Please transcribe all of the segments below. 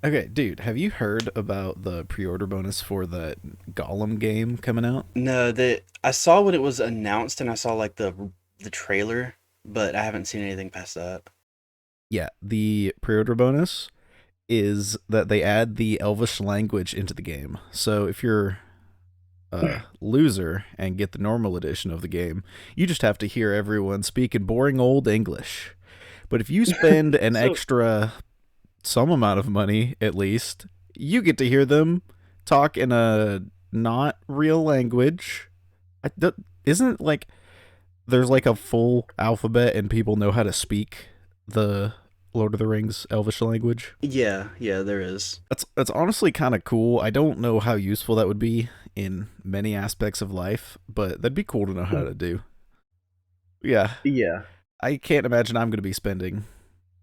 Okay, dude, have you heard about the pre-order bonus for the Gollum game coming out? No, the I saw when it was announced and I saw like the trailer, but I haven't seen anything past that. Yeah, the pre-order bonus is that they add the Elvish language into the game. So if you're a loser and get the normal edition of the game, you just have to hear everyone speaking boring old English. But if you spend an So extra some amount of money at least, you get to hear them talk in a not real language. Isn't like there's like a full alphabet and people know how to speak the Lord of the Rings Elvish language. yeah, yeah, there is. That's honestly kind of cool. I don't know how useful that would be in many aspects of life, but that'd be cool to know how to do. Yeah, Yeah. I can't imagine I'm going to be spending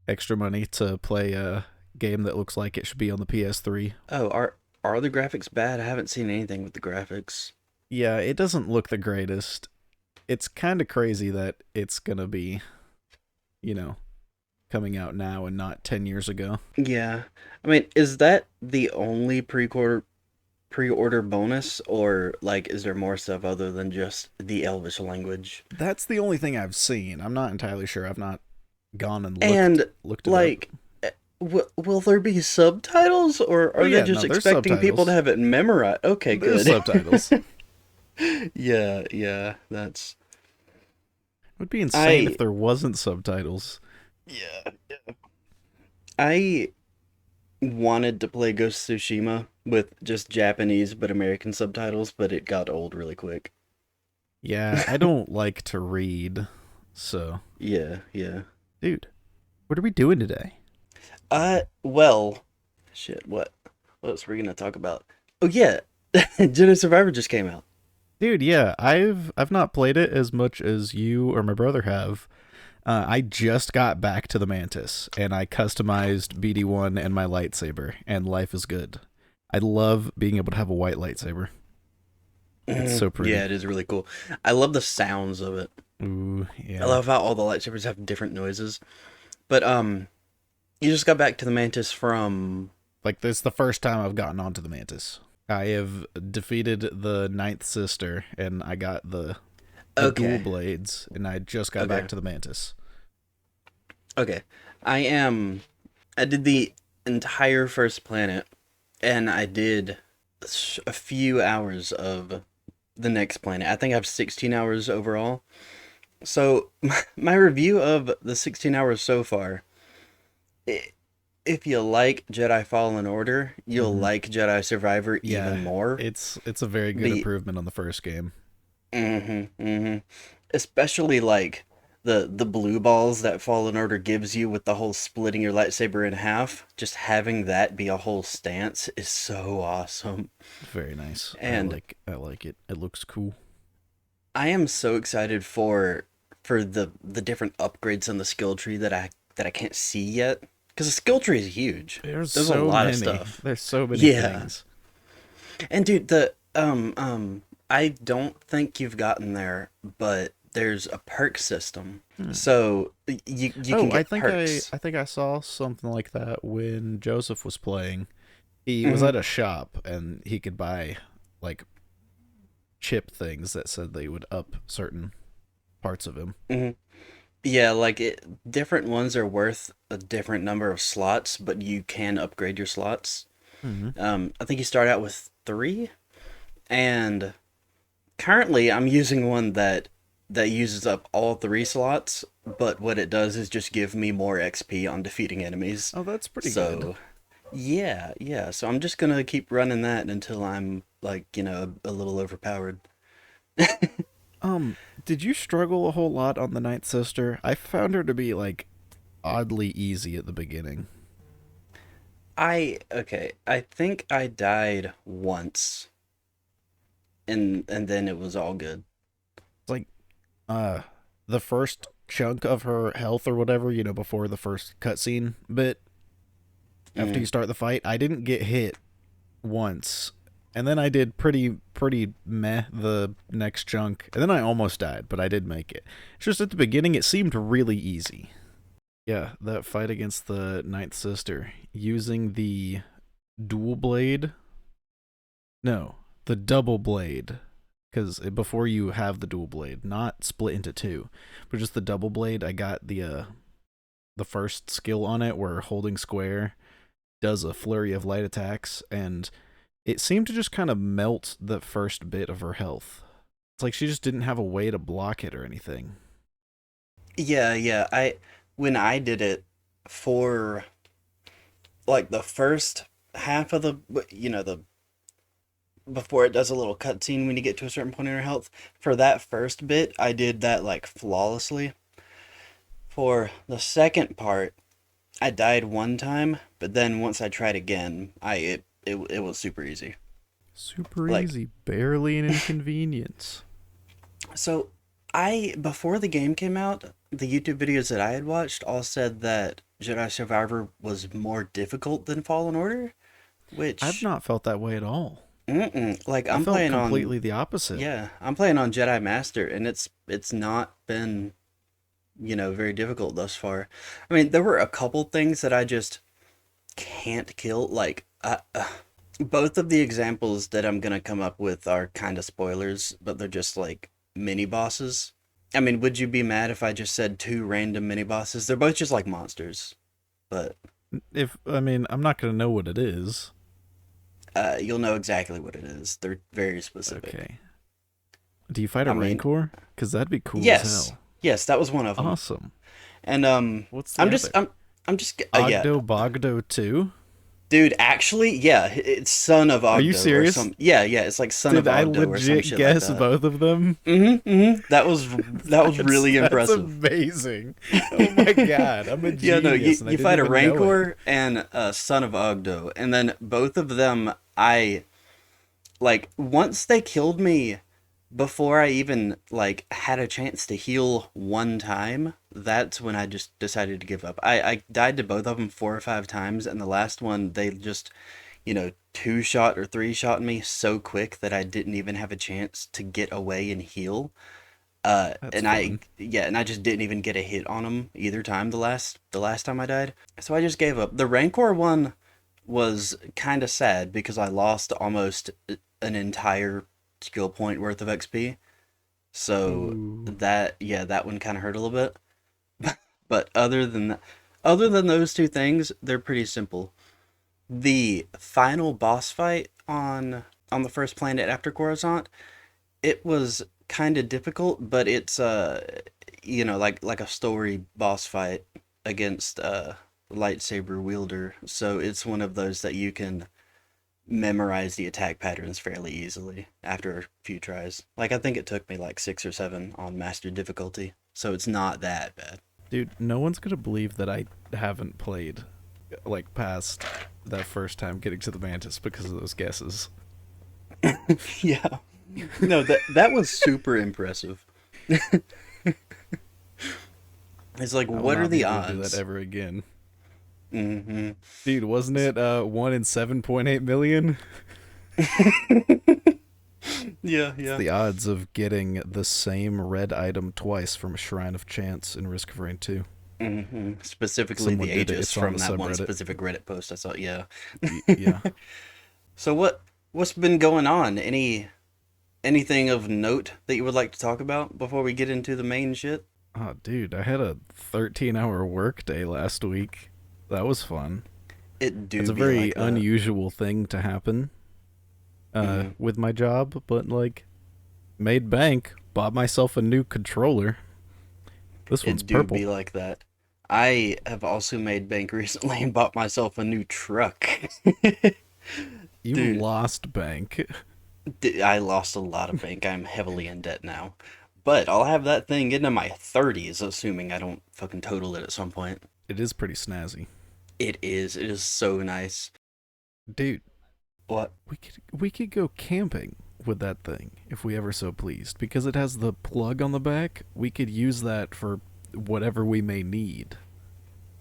extra money to play a game that looks like it should be on the PS3. Oh, are the graphics bad? I haven't seen anything with the graphics. Yeah, it doesn't look the greatest. It's kind of crazy that it's going to be, you know, coming out now and not 10 years ago. Yeah. I mean, is that the only pre-order bonus or like is there more stuff other than just the Elvish language? That's the only thing I've seen. I'm not entirely sure. I've not gone and And looked it up. like will there be subtitles or Oh are they yeah, just no, there's expecting people to subtitles. have it memorized? Okay, There's good. subtitles. It Yeah, yeah, that's would be insane if I there wasn't subtitles. yeah, I wanted to play Ghost of Tsushima with just Japanese but American subtitles, but it got old really quick. Yeah, I don't like to read. So, Yeah, yeah. dude, what are we doing today? Well, shit, what else were we gonna talk about? Oh yeah, Jedi Survivor just came out. Dude, yeah, I've not played it as much as you or my brother have. I just got back to the Mantis and I customized BD1 and my lightsaber, and life is good. I love being able to have a white lightsaber. It's so Yeah, pretty. it is really cool. I love the sounds of it. Ooh, I yeah. love how all the lightsabers have different noises. But you just got back to the Mantis from Like, this is the first time I've gotten onto the Mantis. I have defeated the ninth sister, and I got the dual okay, blades, and I just got back okay, to the Mantis. okay. I am. I did the entire first planet, and I did a few hours of the next planet. I think I have 16 hours overall. So my review of the 16 hours so far, i- if you like Jedi Fallen Order, you'll Mm-hmm. like Jedi Survivor Yeah, even more. it's a very good The improvement on the first game. especially like the blue balls that Fallen Order gives you with the whole splitting your lightsaber in half. Just having that be a whole stance is so awesome. Very nice. And I like it. It looks cool. I am so excited for the different upgrades on the skill tree that I can't see yet because the skill tree is huge. There's There's a so lot of many. stuff. There's so many Yeah, things. and dude, the I don't think you've gotten there, but there's a perk system, Hmm. so you can Oh, get perks. I think I saw something like that when Joseph was playing. He was hmm at a shop and he could buy like chip things that said they would up certain parts of him. hmm Yeah, like different ones are worth a different number of slots, but you can upgrade your slots. Mm-hmm. I think you start out with three, and currently I'm using one that uses up all three slots, but what it does is just give me more XP on defeating enemies. Oh, that's pretty good. So, yeah, yeah. So I'm just gonna keep running that until I'm like, a little overpowered. Did you struggle a whole lot on the Ninth Sister? I found her to be like oddly easy at the beginning. I think I died once and then it was all good. It's like uh the first chunk of her health or whatever, before the first cutscene bit after you Mm. start the fight, I didn't get hit once. And then I did pretty meh the next chunk. And then I almost died, but I did make it. It's just at the beginning it seemed really easy. Yeah, that fight against the Ninth Sister using the dual blade. No, the double blade. Because before you have the dual blade, not split into two, but just the double blade, I got the first skill on it where holding square does a flurry of light attacks, and it seemed to just kind of melt the first bit of her health. It's like she just didn't have a way to block it or anything. Yeah, yeah. When I did it for like the first half of the before it does a little cutscene when you get to a certain point in your health. For that first bit, I did that like flawlessly. For the second part, I died one time, but then once I tried again, it was super easy. Super Like easy, barely an inconvenience. so, I before the game came out, the YouTube videos that I had watched all said that Jedi Survivor was more difficult than Fallen Order, I've which not felt that way at all. like I I'm felt playing on completely the opposite. yeah, I'm playing on Jedi Master and it's not been, very difficult thus far. I mean, there were a couple things that I just can't kill. Like, both of the examples that I'm gonna come up with are kind of spoilers, but they're just like mini bosses. I mean, would you be mad if I just said two random mini bosses? They're both just like monsters, but If I mean, I'm not gonna know what it is. you'll know exactly what it is. They're very specific. Okay. Do you fight a I mean, Rancor? Because that'd be cool as yes, hell. yes, that was one of them. Awesome. And What's the I'm just other? I'm just yeah. Ogdo Bogdo 2? Dude, actually, yeah, it's Son of Are you Ogdo or serious? some. Yeah, yeah, it's like Son of Did I Ogdo or some legit shit like guess that. both of them? That was really That's impressive. amazing. Oh my god, I'm a Yeah, no, genius and I you didn't fight a even know it. Rancor and a Son of Ogdo, and then both of them, I like once they killed me before I even like had a chance to heal one time. That's when I just decided to give up. I died to both of them 4 or 5 times, and the last one they just two shot or three shot me so quick that I didn't even have a chance to get away and heal. That's And I fun. yeah, and I just didn't even get a hit on him either time the last time I died. So I just gave up. The Rancor one was kind of sad because I lost almost an entire skill point worth of XP. So Ooh. that one kind of hurt a little bit. But other than those two things, they're pretty simple. The final boss fight on the first planet after Coruscant, it was kind of difficult, but it's like a story boss fight against lightsaber wielder. So it's one of those that you can memorize the attack patterns fairly easily after a few tries. Like I think it took me like 6 or 7 on master difficulty, so it's not that bad. Dude, no one's gonna believe that I haven't played like past that first time getting to the Mantis because of those guesses. Yeah. No, that was super impressive. It's like, I will what are not be the able to do that odds? ever again. Mm-hmm. Dude, wasn't it 1 in 7.8 million? Yeah, It's yeah. the odds of getting the same red item twice from a Shrine of Chance in Risk of Rain 2. Mm-hmm. Specifically the Someone did it. Aegis It's on from the that one subreddit. specific Reddit post I saw. Yeah. Yeah. So what's been going on? Anything of note that you would like to talk about before we get into the main shit? Oh, dude, I had a 13-hour work day last week. That was fun. It It's do a be very like that. unusual thing to happen Mm-hmm. with my job, but like, made bank, bought myself a new controller. This one's It do purple. be like that. I have also made bank recently and bought myself a new truck. You Dude, lost bank. I lost a lot of bank. I'm heavily in debt now. But I'll have that thing into my 30s, assuming I don't fucking total it at some point. It is pretty snazzy. It is. It is so nice. Dude, What? we could go camping with that thing if we ever so pleased because it has the plug on the back. We could use that for whatever we may need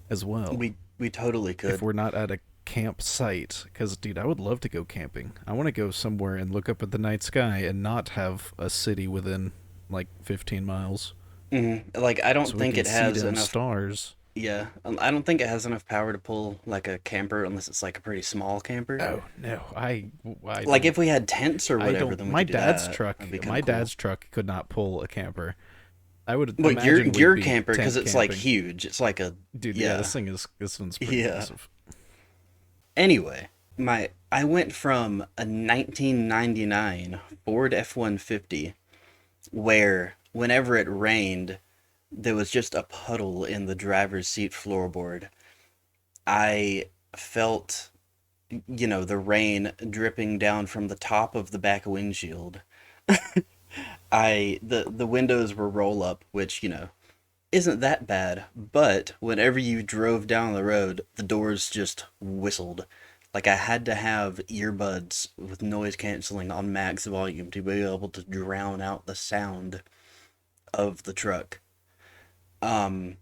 as well. We totally If could. we're not at a campsite, cuz dude, I would love to go camping. I want to go somewhere and look up at the night sky and not have a city within like 15 miles Like, I don't so we think can it see has them enough. stars. Yeah, I don't think it has enough power to pull like a camper unless it's like a pretty small camper. Oh no, I Like don't if we had tents or I whatever, don't. then we could do that. That'd be kind My of cool. dad's truck could not pull a camper. I would Well, imagine we'd your be camper because tent it's like camping. huge. It's like a Dude, yeah, yeah, this one's pretty yeah. massive. Anyway, my I went from a 1999 Ford F-150 where whenever it rained, there was just a puddle in the driver's seat floorboard. I felt, the rain dripping down from the top of the back windshield. The windows were roll up, which, isn't that bad, but whenever you drove down the road, the doors just whistled. Like I had to have earbuds with noise canceling on max volume to be able to drown out the sound of the truck. Um,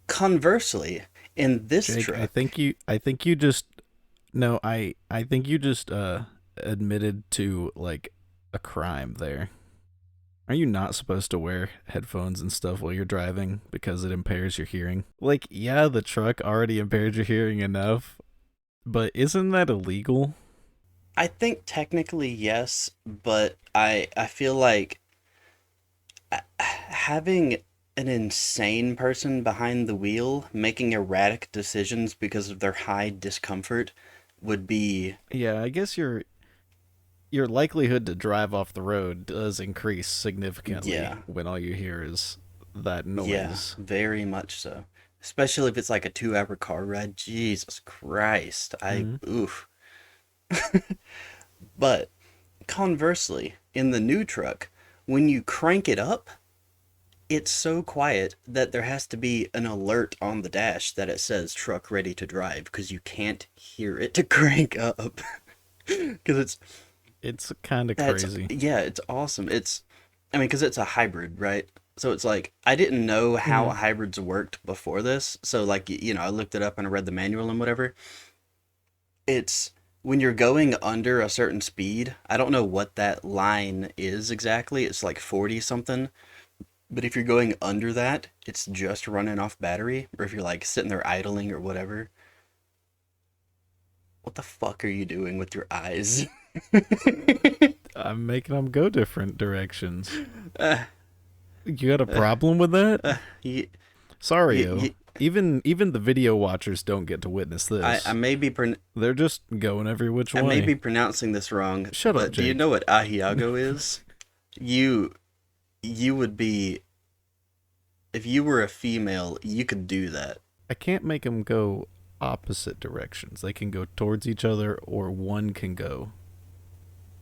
Conversely, in this Jake, truck, I think you just no, I think you just admitted to like a crime there. Are you not supposed to wear headphones and stuff while you're driving because it impairs your hearing? Like, yeah, the truck already impaired your hearing enough, but isn't that illegal? I think technically yes, but I feel like having an insane person behind the wheel making erratic decisions because of their high discomfort would be Yeah, I guess your likelihood to drive off the road does increase significantly yeah, when all you hear is that yeah, noise. very much so. Especially if it's like a 2 hour car ride. Jesus Christ. Mm-hmm. Oof. But conversely, in the new truck, when you crank it up, it's so quiet that there has to be an alert on the dash that it says truck ready to drive because you can't hear it to crank up. Because It's kind of that's, crazy. yeah, it's awesome. I mean, because it's a hybrid, right? So it's like, I didn't know how Mm-hmm. hybrids worked before this. So, like, I looked it up and I read the manual and whatever. It's when you're going under a certain speed, I don't know what that line is exactly. It's like 40 something. But if you're going under that, it's just running off battery. Or if you're like sitting there idling or whatever, what the fuck are you doing with your eyes? I'm making them go different directions. uh, You got a uh, problem with that? you, Sorry, you, even the video watchers don't get to witness I this. may be They're just going every which I may way. be pronouncing this wrong, Shut up, but do you Jake. know what ahiago is? You you would be if you were a female, you could do that. I can't make them go opposite directions. They can go towards each other, or one can go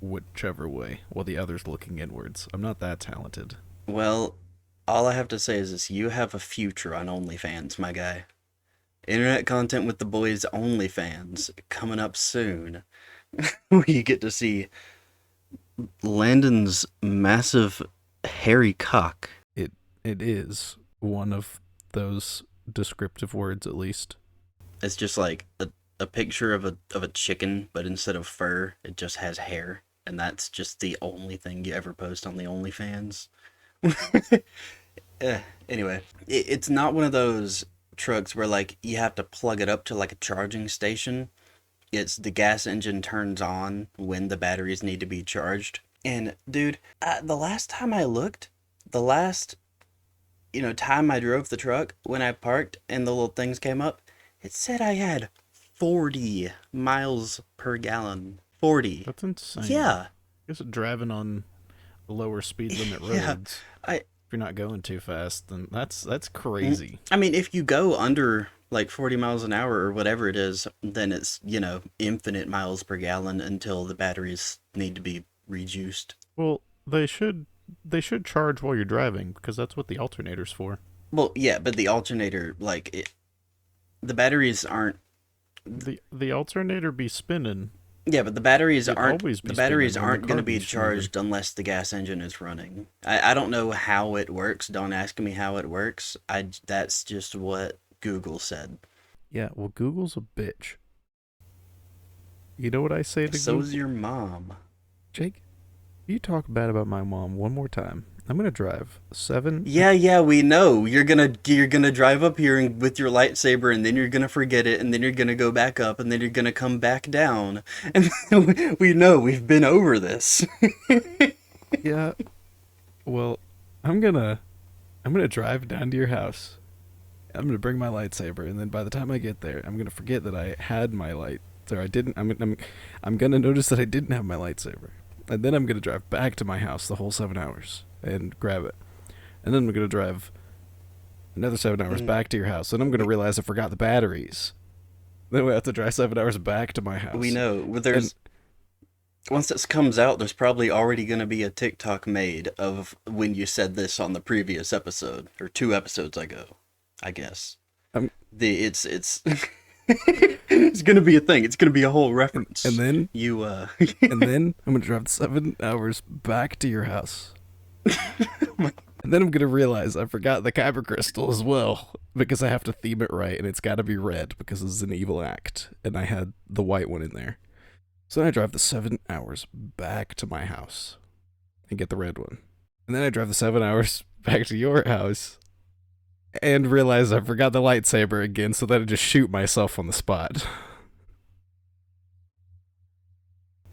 whichever way while the other's looking inwards. I'm not that talented. Well, all I have to say is this: you have a future on OnlyFans, my guy. Internet content with the boys OnlyFans coming up soon. We get to see Landon's massive hairy cock. It it is one of those descriptive words, at least. It's just like a picture of a chicken, but instead of fur, it just has hair, and that's just the only thing you ever post on the OnlyFans. Anyway, it's not one of those trucks where like you have to plug it up to like a charging station. It's the gas engine turns on when the batteries need to be charged. And dude, the last time I looked, the last time I drove the truck when I parked and the little things came up, it said I had 40 miles per gallon. 40. That's insane. Yeah. I guess driving on lower speed limit Yeah. roads, I if you're not going too fast, then that's mm, crazy. I mean, if you go under like 40 miles an hour or whatever it is, then it's, infinite miles per gallon until the batteries need to be rejuiced. Well, they should charge while you're driving because that's what the alternator's for. Well, yeah, but the alternator, the batteries aren't. The alternator be spinning. Yeah, but the batteries It aren't. always The be spinning batteries when the aren't going car to be beats moving. charged unless the gas engine is running. I don't know how it works. Don't ask me how it works. That's just what Google said. Yeah, well, Google's a bitch. You know what I say to So's Google? your mom. Jake, You talk bad about my mom one more time, I'm gonna drive 7. Yeah, we know. You're gonna drive up here and, with your lightsaber, and then you're gonna forget it, and then you're gonna go back up, and then you're gonna come back down. And we know we've been over this. Yeah, well, I'm gonna I'm gonna drive down to your house. I'm gonna bring my lightsaber, and then by the time I get there, I'm gonna forget that I had my light. So I didn't. I'm gonna notice that I didn't have my lightsaber, and then I'm gonna drive back to my house the whole 7 hours and grab it, and then I'm gonna drive another 7 hours Mm, back to your house. Then I'm gonna realize I forgot the batteries. Then we have to drive 7 hours back to my we house, know. Well, and there's once this comes out, there's probably already gonna be a TikTok made of when you said this on the previous episode or 2 episodes ago, I guess. I'm It's it's gonna be a thing. It's gonna be a whole and reference. then You and then I'm gonna drive 7 hours back to your house. And then I'm gonna realize I forgot the kyber crystal as well because I have to theme it right, and it's got to be red because this is an evil act, and I had the white one in there. So then I drive the 7 hours back to my house and get the red one, and then I drive the 7 hours back to your house and realize I forgot the lightsaber again, so then I just shoot myself on the spot.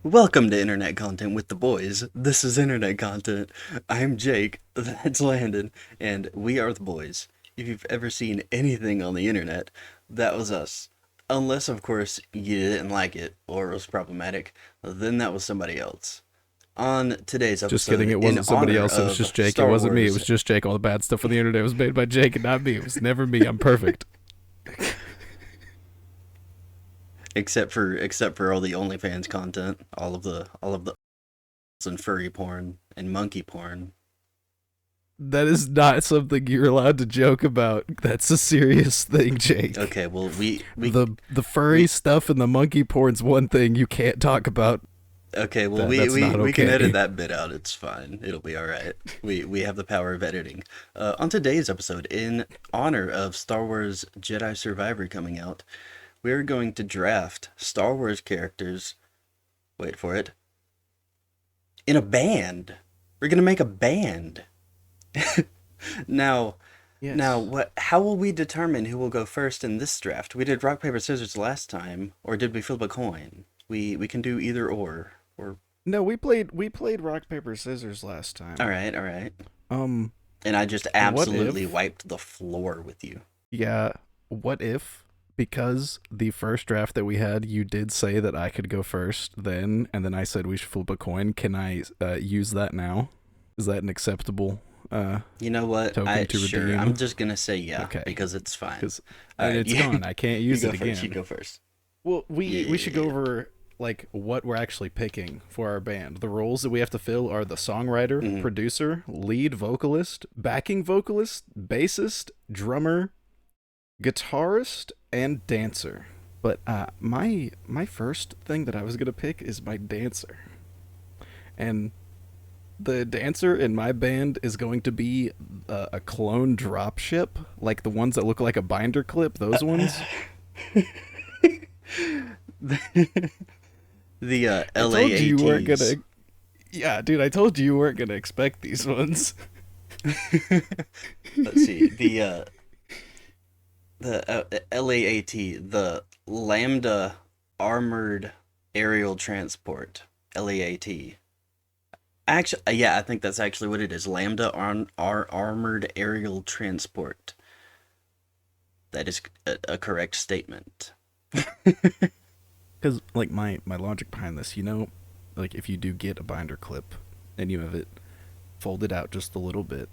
Welcome to Internet Content with the boys. This is Internet Content. I'm Jake, that's Landon, and we are the boys. If you've ever seen anything on the internet, that was us. Unless, of course, you didn't like it or it was problematic, then that was somebody else. On today's Just kidding, episode, it in wasn't somebody honor else. It was of just Jake. It Star wasn't me. It Wars, was just Jake. All the bad stuff on the internet was made by Jake and not me. It was never me. I'm perfect. except for all the OnlyFans content, all of the and furry porn and monkey porn. That is not something you're allowed to joke about. That's a serious thing, Jake. Okay, well The furry we stuff and the monkey porn's one thing you can't talk about. okay, well That's not we can edit okay. that bit out. It's fine. It'll be all right. We have the power of editing. On today's episode, in honor of Star Wars Jedi Survivor coming out, we're going to draft Star Wars characters. Wait for it. In a band. We're gonna make a band. Now, now, Yes. what? How will we determine who will go first in this draft? We did rock paper scissors last time, or did we flip a coin? We can do either or. Or No, we played rock paper scissors last all time. right, all right. Um, And I just what absolutely if? wiped the floor with you. Yeah, what if? Because the first draft that we had, you did say that I could go first then, and then I said we should flip a coin. Can I use that now? Is that an acceptable You know what? token to Sure. redeem? I'm just gonna say yeah Okay, because it's fine. because All right, it's gone. I can't you use go it first. You again. go first. Well, Yeah, we yeah, should yeah, go yeah. over like what we're actually picking for our band. The roles that we have to fill are the songwriter, Mhm. producer, lead vocalist, backing vocalist, bassist, drummer, guitarist, and dancer. But my first thing that I was gonna pick is my dancer, and the dancer in my band is going to be a clone dropship, like the ones that look like a binder clip. Those ones. The I told you you weren't LAATs. gonna. Yeah, dude, I told you you weren't gonna expect these ones. Let's see. The LAAT, the Lambda Armored Aerial Transport. LAAT. Actually, yeah, I think that's actually what it is. Lambda Armored Aerial Transport. That is a correct statement. Because like my logic behind this, like if you do get a binder clip and you have it folded out just a little bit,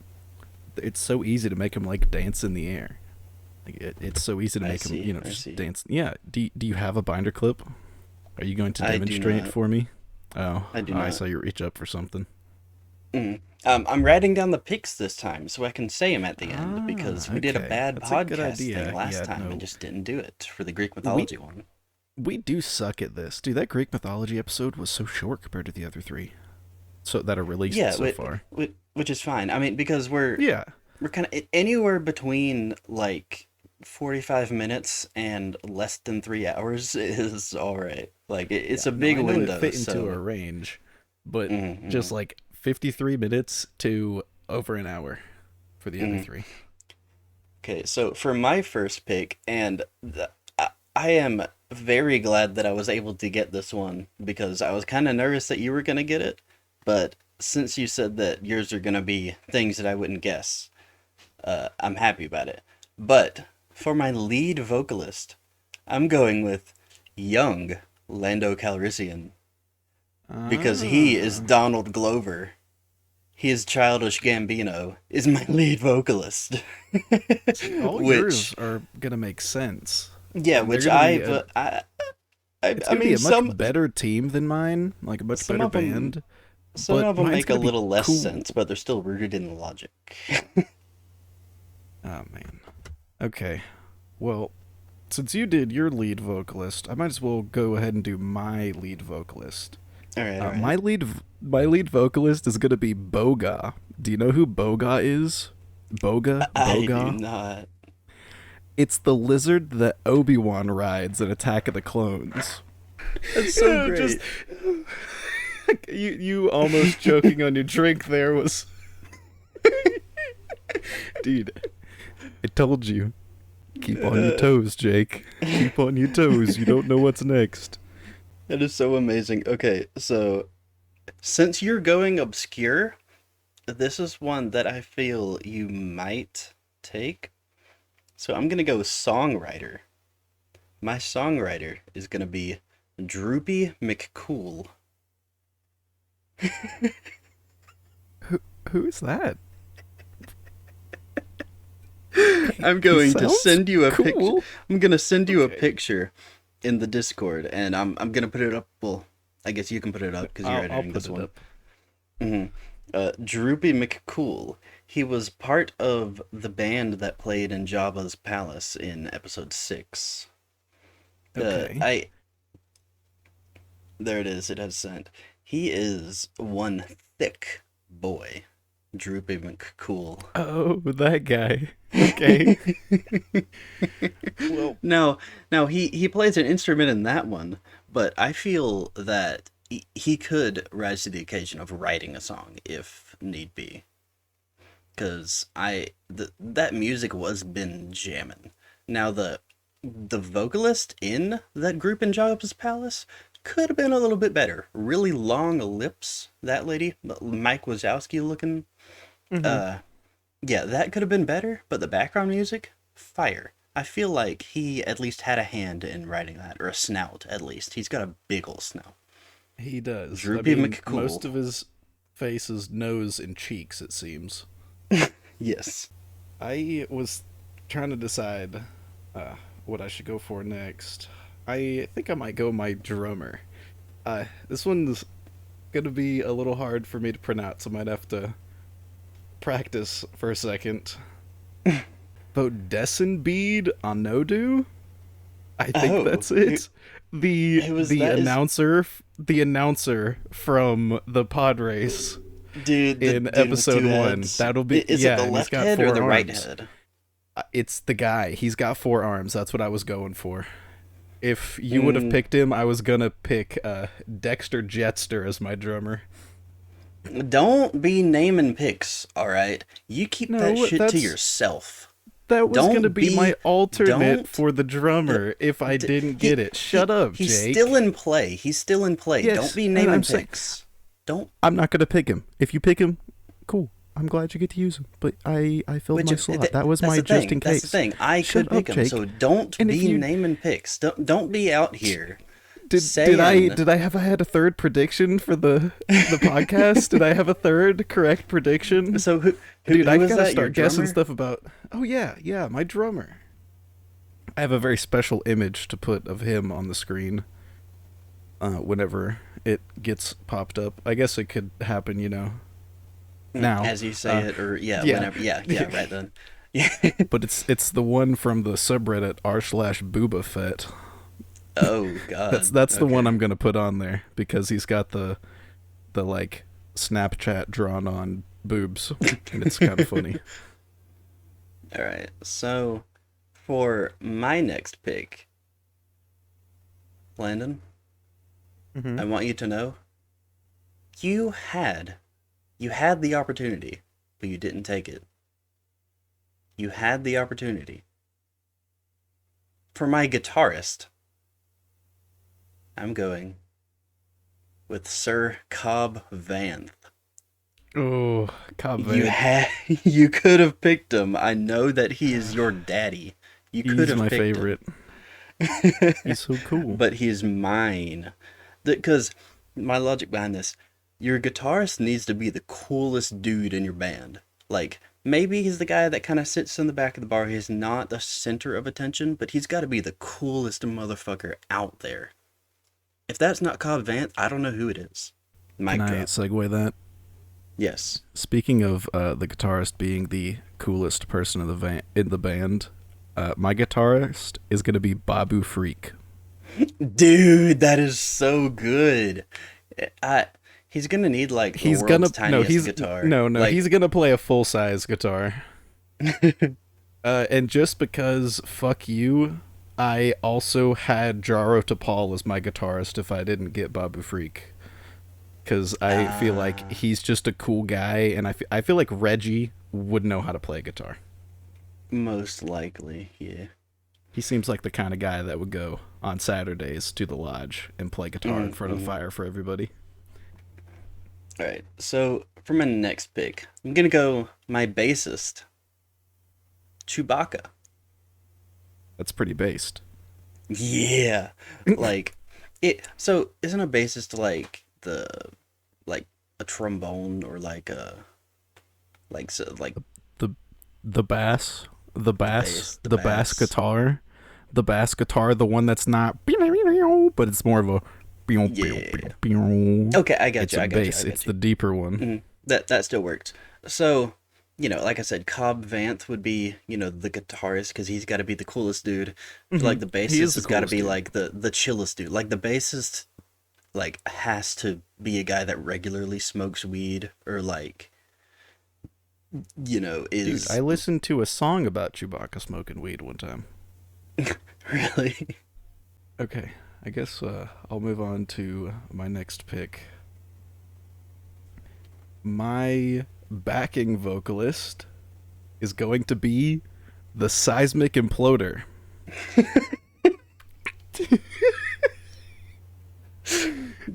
it's so easy to make them like dance in the air. Like it's so easy to I make them, see. I just see. dance. Yeah. Do you have a binder clip? Are you going to I do demonstrate not. for me? Oh, I do I not. saw you reach up for something. Mm. I'm writing down the picks this time so I can say them at the end because Ah, we did a okay. bad That's a good podcast thing idea. last Yeah, time and no. just didn't do it for the Greek We mythology one. we do suck at this. Dude, that Greek mythology episode was so short compared to the other three. So that are released Yeah, so far. which is fine. I mean, because we're Yeah. we're kind of anywhere between like 45 minutes and less than 3 hours is all right. Like it's Yeah. a No, big I know it window, fit into a so range, but just like 53 minutes to over an hour for the other three. Okay, so for my first pick, and I am very glad that I was able to get this one because I was kind of nervous that you were going to get it, but since you said that yours are going to be things that I wouldn't guess, I'm happy about it. But for my lead vocalist, I'm going with young Lando Calrissian because he is Donald Glover. He is Childish Gambino, is my lead vocalist. All yours are gonna make sense. Yeah, And which it's gonna be a much better team than mine, like a much better band. Some of them make a little less cool. sense, but they're still rooted in logic. Oh man. Okay. Well, since you did your lead vocalist, I might as well go ahead and do my lead vocalist. All right. My lead vocalist is gonna be Boga. Do you know who Boga is? Boga? I do not. It's the lizard that Obi-Wan rides in Attack of the Clones. That's so great. You almost choking on your drink there was... Dude, I told you. Keep on your toes, Jake. Keep on your toes. You don't know what's next. That is so amazing. Okay, so since you're going obscure, this is one that I feel you might take. So I'm going to go songwriter. My songwriter is going to be Droopy McCool. Who is that? I'm going to send you a cool. picture. I'm going to send you a picture in the Discord, and I'm going to put it up. Well, I guess you can put it up because you're editing this one. Droopy McCool. He was part of the band that played in Jabba's palace in episode 6. Okay. There it is. It has sent. He is one thick boy. Droopy McCool. Oh, that guy. Okay. Well, now he plays an instrument in that one, but I feel that he could rise to the occasion of writing a song if need be. Because that music was been jamming. Now the vocalist in that group in Jabba's palace could have been a little bit better. Really long lips, that lady, Mike Wazowski looking. Yeah, that could have been better, but the background music, fire. I feel like he at least had a hand in writing that, or a snout at least. He's got a big ol' snout. He does. Droopy McCool. Most of his face is nose and cheeks, it seems. Yes. I was trying to decide what I should go for next. I think I might go my drummer. This one's gonna be a little hard for me to pronounce. I might have to practice for a second. Vodesenbeed Anodu? I think that's it. The announcer from the pod race. Dude, in episode 1. That'll be Is it the left head or the right head? It's the guy. He's got 4 arms. That's what I was going for. If you would have picked him, I was gonna pick Dexter Jetster as my drummer. Don't be naming picks, alright? You keep that shit to yourself. That was gonna be my alternate for the drummer if I didn't get it. Shut up, Jake. He's still in play. Yes, don't be naming picks. I'm not gonna pick him. If you pick him, cool. I'm glad you get to use him. But I filled my slot. That was my just in case. That's the thing. I could pick him, so don't be naming picks. Don't be out here. Did I have a third prediction for the podcast? Did I have a third correct prediction? So who Dude, I was gotta that, start guessing stuff about. Oh yeah, my drummer. I have a very special image to put of him on the screen. Whenever it gets popped up, I guess it could happen, now as you say it, or whenever, right then. Yeah, but it's the one from the subreddit r/Booba Fett. Oh god, that's the one I'm gonna put on there because he's got the like Snapchat drawn on boobs, and it's kind of funny. All right, so for my next pick, Landon, I want you to know You had you had the opportunity, but you didn't take it. You had the opportunity. For my guitarist, I'm going with Sir Cobb Vanth. Oh, Cobb You Vanth. had you could have picked him. I know that he is your daddy. You could He's have my picked him. favorite. He's so cool. But he's mine. Because my logic behind this, your guitarist needs to be the coolest dude in your band. Like, maybe he's the guy that kind of sits in the back of the bar. He's not the center of attention, but he's got to be the coolest motherfucker out there. If that's not Cobb Vanth, I don't know who it is. Can Mic I drop. segue that? Yes. Speaking of the guitarist being the coolest person in the band, my guitarist is going to be Babu Freak. Dude, that is so good. He's gonna need like the He's world's gonna no, tiniest guitar. no, Like, he's gonna play a full size guitar. And just because fuck you, I also had Jaro Tapal as my guitarist if I didn't get Babu Freak. Because I feel like he's just a cool guy, and I feel like Reggie would know how to play guitar. most likely, yeah. He seems like the kind of guy that would go on Saturdays to the lodge and play guitar in front of the fire for everybody. All right. So for my next pick, I'm gonna go my bassist, Chewbacca. That's pretty based. Yeah, like it. So isn't a bassist like a trombone or like The the bass, the bass, the the bass bass. guitar, the bass guitar, the one that's not, but it's more of a. Yeah. Okay, I got It's you. a I got you. bass. I got It's you. the deeper one. That still works. So, like I said, Cobb Vanth would be, the guitarist because he's got to be the coolest dude. Like the He is bassist the has got to coolest be dude. like the chillest dude. Like the bassist, like has to be a guy that regularly smokes weed or like, Dude, is I listened to a song about Chewbacca smoking weed one time. really. Okay, I guess I'll move on to my next pick. My backing vocalist is going to be the Seismic Imploder.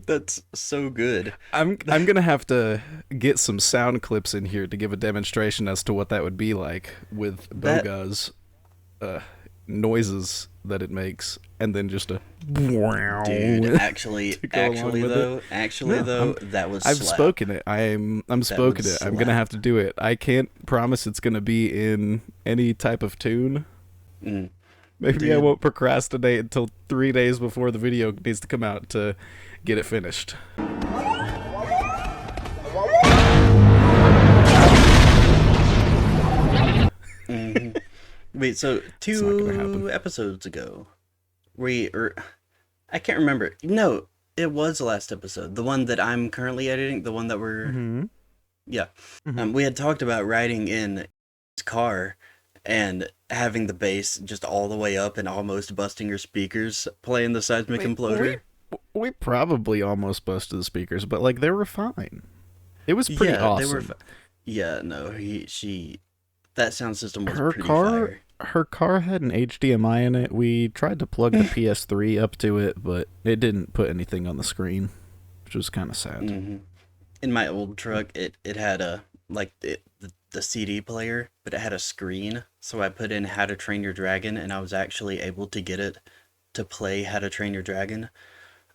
That's so good. I'm gonna have to get some sound clips in here to give a demonstration as to what that would be like with That Boga's noises that it makes, and then just a dude, actually, to go along with it. actually No, though, I'm- that was I've slap. spoken it. I'm That spoken would it. I'm gonna slap. have to do it. I can't promise it's gonna be in any type of tune. Mm. Maybe I Dude. won't procrastinate until 3 days before the video needs to come out to get it finished. Wait, so not gonna happen. 2 episodes ago, I can't remember. No, it was the last episode. The one that I'm currently editing, the one that we're, Mm-hmm. yeah. We had talked about riding in his car and having the bass just all the way up and almost busting your speakers playing the seismic imploder. We probably almost busted the speakers, but like they were fine. It was pretty Yeah, awesome. they were. Yeah, no, that sound system was her pretty car fire. her car had an HDMI in it. We tried to plug the PS3 up to it, but it didn't put anything on the screen, which was kind of sad. In my old truck, it had the CD player, but it had a screen. So I put in How to Train Your Dragon, and I was actually able to get it to play How to Train Your Dragon.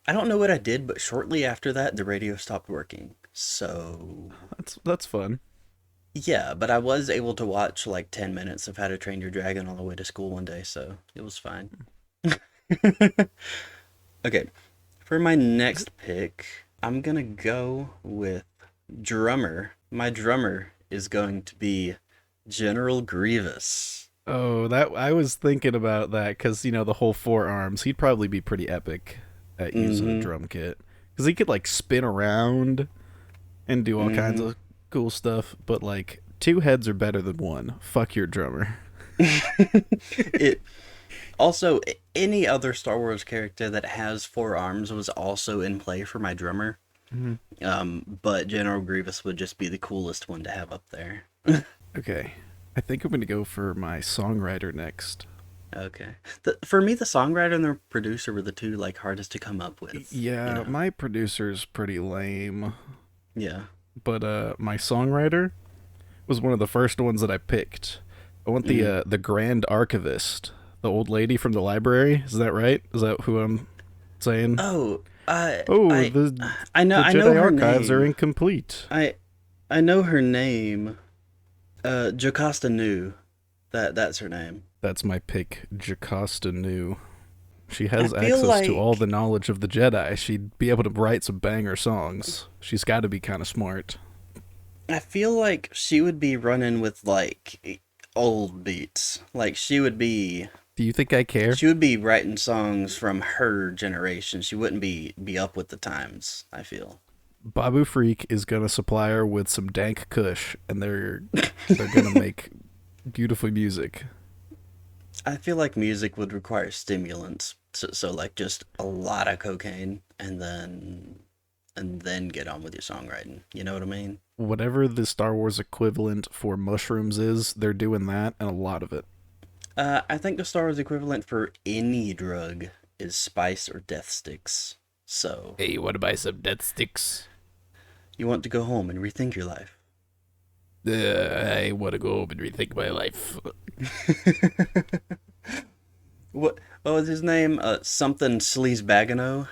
I don't know what I did, but shortly after that, the radio stopped working. So That's fun. yeah, but I was able to watch like 10 minutes of How to Train Your Dragon on the way to school one day, so it was fine. Okay, for my next pick, I'm gonna go with drummer. My drummer is going to be General Grievous. Oh, that I was thinking about that because the whole forearms. He'd probably be pretty epic at using a drum kit because he could like spin around and do all kinds of cool stuff. But like 2 heads are better than one. Fuck your drummer. It also, any other Star Wars character that has 4 arms was also in play for my drummer. Mhm. But General Grievous would just be the coolest one to have up there. Okay. I think I'm going to go for my songwriter next. Okay. For me, the songwriter and the producer were the two like hardest to come up with. You Yeah, know. my producer's pretty lame, Yeah. but my songwriter was one of the first ones that I picked. I want Mm. the Grand Archivist, the old lady from the library. Is that right? Is that who I'm saying? Oh, Oh, the I know Jedi her archives are name. incomplete. I know her name. Jocasta Nu. That's her name. That's my pick, Jocasta Nu. She I has feel access to all the like knowledge of the Jedi. She'd be able to write some banger songs. She's got to be kind of smart. I feel like she would be running with like old beats. Like Do you think I care? she would be writing songs from her generation. She wouldn't be up with the times, I feel. Babu Freak is gonna supply her with some dank kush, and they're gonna make beautiful music. I feel like music would require stimulants. So like just a lot of cocaine and then get on with your songwriting. You know what I mean? Whatever the Star Wars equivalent for mushrooms is, they're doing that and a lot of it. I think the Star Wars equivalent for any drug is spice or death sticks. So Hey, what about some death sticks? you want to go home and rethink your life. I want to go home and rethink my life. What was his name? Something Sleazebagano.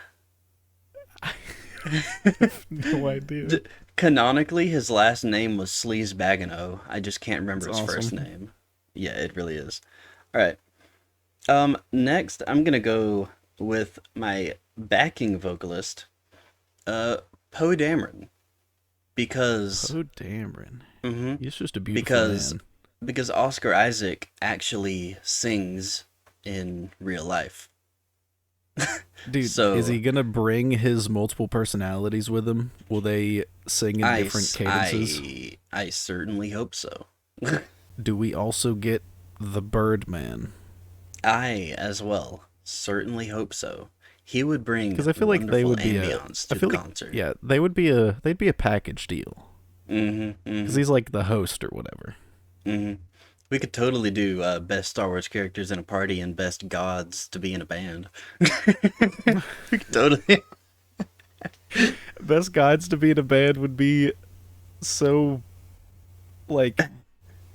No idea. Canonically, his last name was Sleazebagano. I just can't remember That's his first awesome. name. Yeah, it really is. All right. Next, I'm gonna go with my backing vocalist, uh, Poe Dameron, because Oh, Dameron. mhm, He's just a beautiful because man. because Oscar Isaac actually sings in real life. Dude, is So he gonna bring his multiple personalities with him? Will they sing in different cadences? I certainly hope so. Do we also get the Birdman? I, as well, certainly hope so. He would bring Because I feel like they wonderful would be a. ambiance I to the feel like concert. yeah, they would be a. They'd be a package deal. Mm-hmm. Because Mm-hmm. he's like the host or whatever. Mm-hmm. We could totally do best Star Wars characters in a party and best gods to be in a band. We could totally. Best guides to be in a band would be so like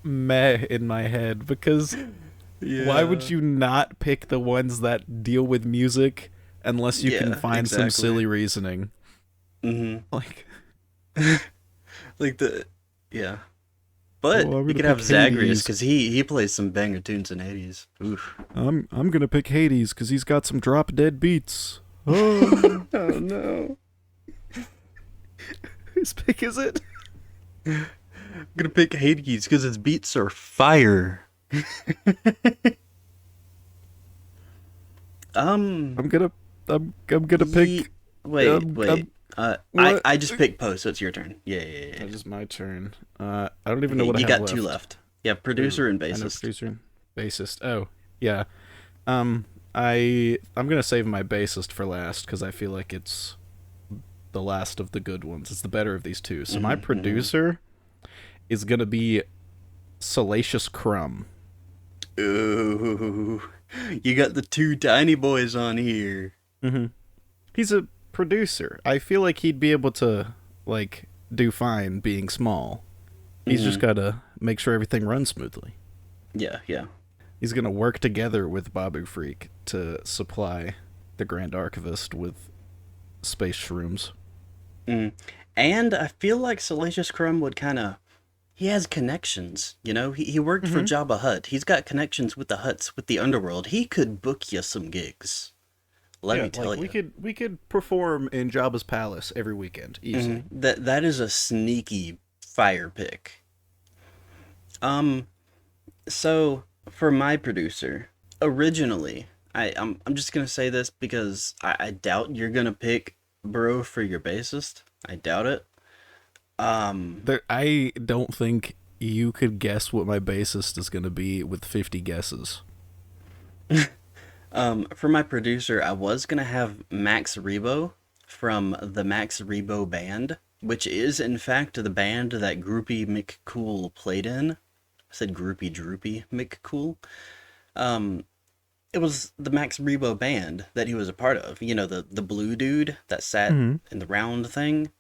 meh in my head because why would Yeah. you not pick the ones that deal with music unless you can Yeah, find some exactly. silly reasoning? Mm-hmm. Like, Like the, yeah. oh, But I'm you gonna could have pick Zagreus Hades. because he plays some banger tunes in Hades. Oof. I'm gonna pick Hades because he's got some drop dead beats. Oh, Oh no. whose pick is it? I'm gonna pick Hades because his beats are fire. Um, I'm gonna ye- pick. wait, wait. I'm I what? I just picked Poe, so it's your turn. Yeah, yeah, yeah. That is my turn. I don't even know Okay, what I you have got two left. left. Yeah, Ooh, producer and I know bassist. producer, bassist. Oh, yeah. Um, I'm gonna save my bassist for last because I feel like it's the last of the good ones. It's the better of these two. So my Mm-hmm, mm-hmm. producer is gonna be Salacious Crumb. Ooh, you got the two tiny boys on here. Mm-hmm. He's a producer. I feel like he'd be able to like do fine being small. He's just Mm-hmm. gotta make sure everything runs smoothly. Yeah, yeah. He's gonna work together with Babu Freak to supply the Grand Archivist with space shrooms. Mm. And I feel like Salacious Crumb would kind of. He has connections, you know? He worked for Mm-hmm. Jabba Hutt. He's got connections with the Hutts, with the underworld. He could book you some gigs. Let Yeah, me tell like we you. could perform in Jabba's palace every weekend easily. That is a sneaky fire pick. Um, so for my producer, originally, I'm just gonna say this because I doubt you're gonna pick Bro for your bassist. I doubt it. Um, I don't think you could guess what my bassist is gonna be with 50 guesses. for my producer, I was gonna have Max Rebo from the Max Rebo band, which is in fact the band that Groupie McCool played in. I said Groupie Droopy McCool. Um, it was the Max Rebo band that he was a part of. You know, the blue dude that sat Hmm. in the round thing.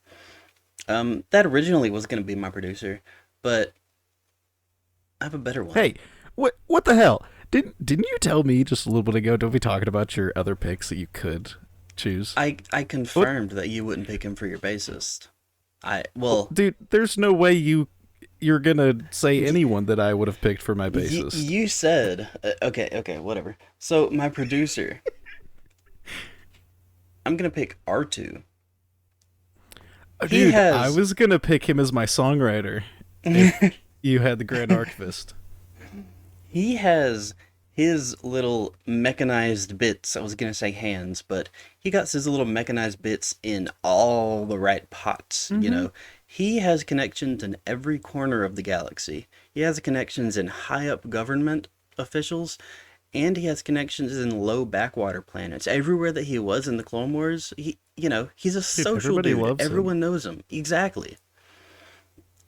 That originally was going to be my producer, but I have a better one. Hey, what the hell? Didn't you tell me just a little bit ago? Don't be talking about your other picks that you could choose. I What, confirmed that you wouldn't pick him for your bassist. Well, dude? There's no way you're gonna say anyone that I would have picked for my bassist. you said okay, whatever. So my producer, I'm gonna pick R2. He Dude, I has was gonna pick him as my songwriter if you had the Grand Archivist. he has his little mechanized bits. I was gonna say hands, but he got his little mechanized bits in all the right pots. You Mm-hmm. know, he has connections in every corner of the galaxy. He has connections in high up government officials, and he has connections in low backwater planets. Everywhere that he was in the Clone Wars, he's a Dude, social everybody dude. loves him. Everyone knows him. Exactly.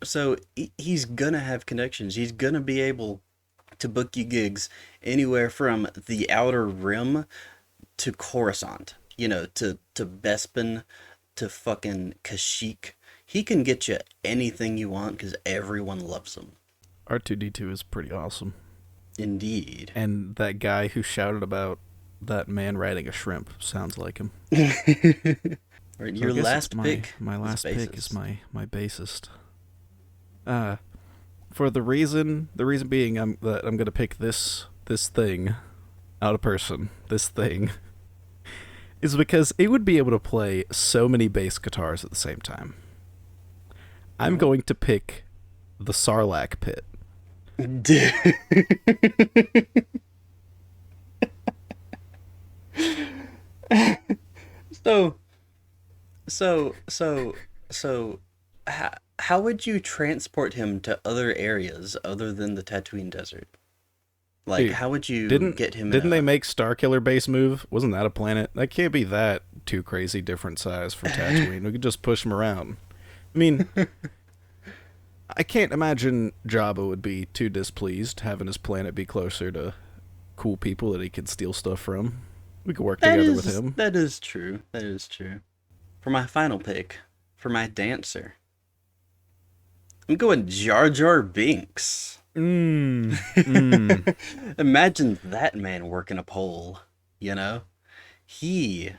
So he's gonna have connections. He's gonna be able to book you gigs anywhere from the Outer Rim to Coruscant. To Bespin to fucking Kashyyyk. He can get you anything you want because everyone loves him. R2D2 is pretty awesome. Indeed. And that guy who shouted about that man riding a shrimp sounds like him. Right, So I your guess last it's pick. my is last pick is bassist. my bassist. Uh for the reason being that I'm gonna pick this thing, not a person, this thing, is because it would be able to play so many bass guitars at the same time. I'm going to pick the Sarlacc pit. Dude. So, so, how would you transport him to other areas other than the Tatooine Desert? Like, Dude, how would you didn't get him in didn't they a... make Starkiller base move? Wasn't that a planet? That can't be that too crazy different size for Tatooine. We could just push him around. I mean, I can't imagine Jabba would be too displeased having his planet be closer to cool people that he can steal stuff from. We could work together with him. That is true. That is true. For my final pick, for my dancer, I'm going Jar Jar Binks. Mmm. Mmm. Imagine that man working a pole, you know? He,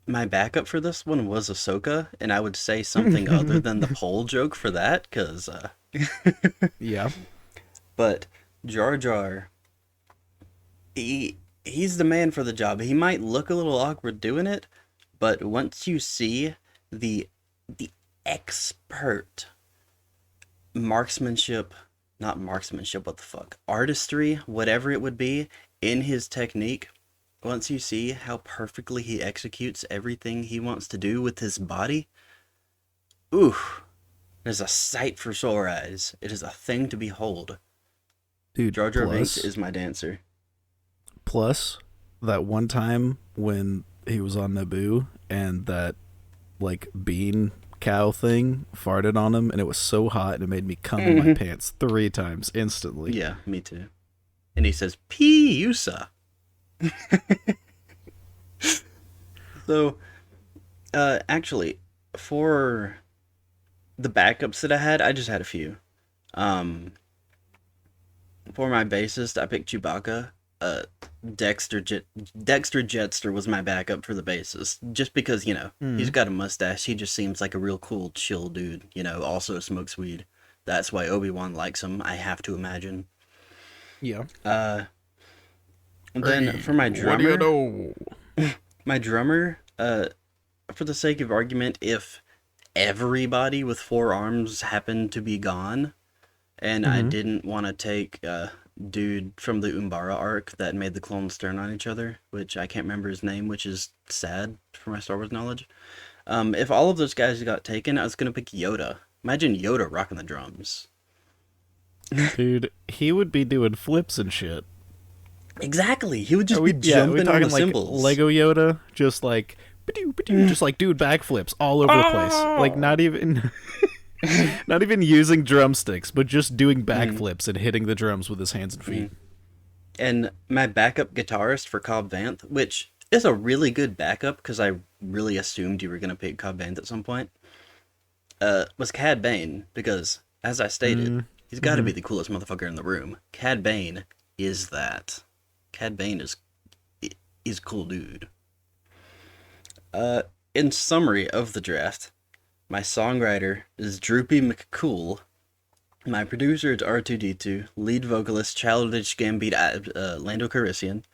my backup for this one was Ahsoka, and I would say something other than the pole joke for that, Yeah. but Jar Jar, he's the man for the job. He might look a little awkward doing it, but once you see the the expert marksmanship, not marksmanship, what the fuck, artistry, whatever it would be, in his technique, once you see how perfectly he executes everything he wants to do with his body, ooh, it is a sight for sore eyes. It is a thing to behold. Dude, Jar Jar Binks plus is my dancer. plus that one time when he was on Naboo and that like bean cow thing farted on him and it was so hot and it made me cum in my pants 3 times instantly. Yeah, me too. And he says, Piusa. So, actually, for the backups that I had, I just had a few. Um, for my bassist, I picked Chewbacca. Uh, Dexter Jetster was my backup for the bassist, just because he's Mm. got a mustache. He just seems like a real cool, chill dude. Also smokes weed. That's why Obi-Wan likes him. I have to imagine. Yeah. Uh, and then for my What do you drummer, know? my drummer, for the sake of argument, if everybody with 4 arms happened to be gone, and I Mm-hmm. didn't want to take dude from the Umbara arc that made the clones turn on each other, which I can't remember his name, which is sad for my Star Wars knowledge. If all of those guys got taken, I was gonna pick Yoda. Imagine Yoda rocking the drums. Dude, he would be doing flips and shit. Exactly, he would Are just we be jumping on talking the like cymbals. Lego Yoda? Just like just like doing backflips all over the place. Like Oh! not even not even using drumsticks, but just doing Mhm, backflips and hitting the drums with his hands and feet. mhm. And my backup guitarist for Cobb Vanth, which is a really good backup because I really assumed you were going to pick Cobb Vanth at some point, was Cad Bane because, as I stated, he's got to Mm-hmm. be the coolest motherfucker in the room. Cad Bane is that. Cad Bane is a cool dude. Uh, in summary of the draft, my songwriter is Droopy McCool. My producer is R2D2. Lead vocalist Childish Gambit Lando Calrissian.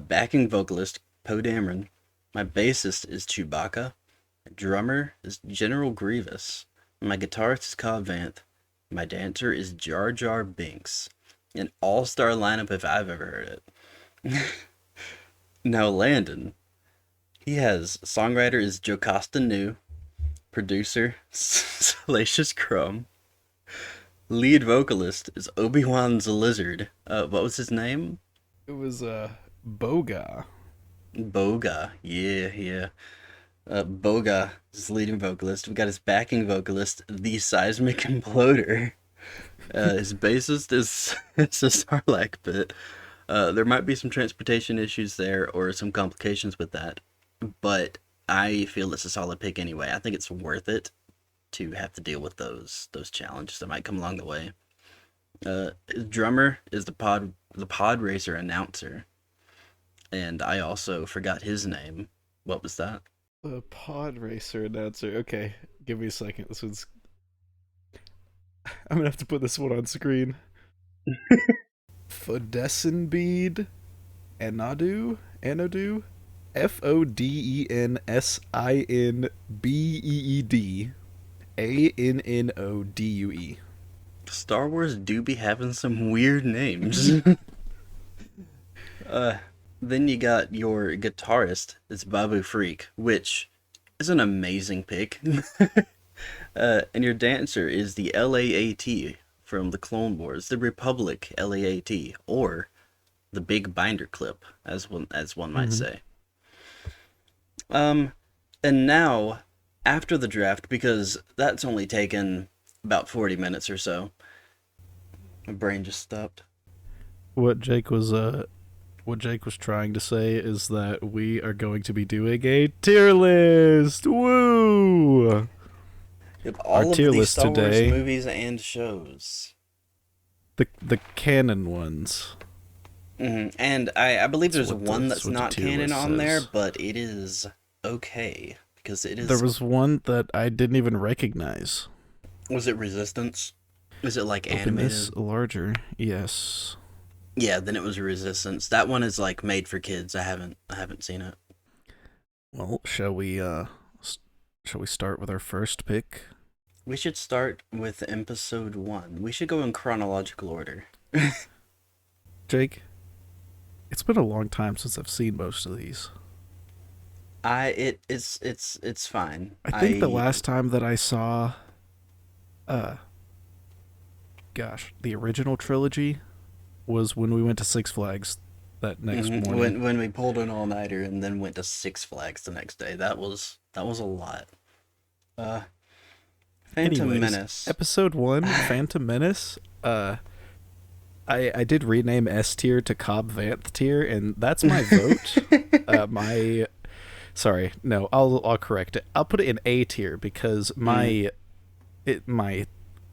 Backing vocalist Poe Dameron. My bassist is Chewbacca. My drummer is General Grievous. My guitarist is Cobb Vanth. My dancer is Jar Jar Binks. An all-star lineup if I've ever heard it. Now Landon, he has songwriter is Jocasta New, producer Salacious Crumb, lead vocalist is Obi-Wan's Lizard. What was his name? It was Boga. Boga. Yeah, yeah. Boga is leading vocalist. We got his backing vocalist, the Seismic Imploder. His bassist is it's a Sarlacc pit. There might be some transportation issues there or some complications with that, but I feel it's a solid pick anyway. I think it's worth it to have to deal with those challenges that might come along the way. His drummer is the pod racer announcer, and I also forgot his name. What was that? The pod racer announcer. Okay, give me a second. This one's. I'm gonna have to put this one on screen. Fodesenbeed Anadu, FodensinbEed Annodue. Star Wars do be having some weird names. uh, then you got your guitarist, it's Babu Freak, which is an amazing pick. And your dancer is the LAAT from the Clone Wars, the Republic LAAT, or the Big Binder Clip, as one might Mm-hmm. say. Um, and now after the draft, because that's only taken about 40 minutes or so. My brain just stopped. What Jake was trying to say is that we are going to be doing a tier list. Woo! With Our all of tier the list Star Wars today, movies and shows. the canon ones. And I believe there's one That's that's what the not tier canon list on there, says. but it is okay because it There is. was one that I didn't even recognize. Was it Resistance? Is it like Open this animated? larger. Yes. Yeah, then it was Resistance. That one is like made for kids. I haven't seen it. Well, shall we start with our first pick? We should start with episode 1. We should go in chronological order. Jake, it's been a long time since I've seen most of these. It's fine. I think the last time that I saw uh the original trilogy was when we went to Six Flags that next morning. When we pulled an all nighter and then went to Six Flags the next day. That was a lot. Uh, Phantom Anyways, Menace. episode 1, Phantom Menace. I did rename S tier to Cobb Vanth tier, and that's my vote. Sorry, no, I'll correct it. I'll put it in A tier because my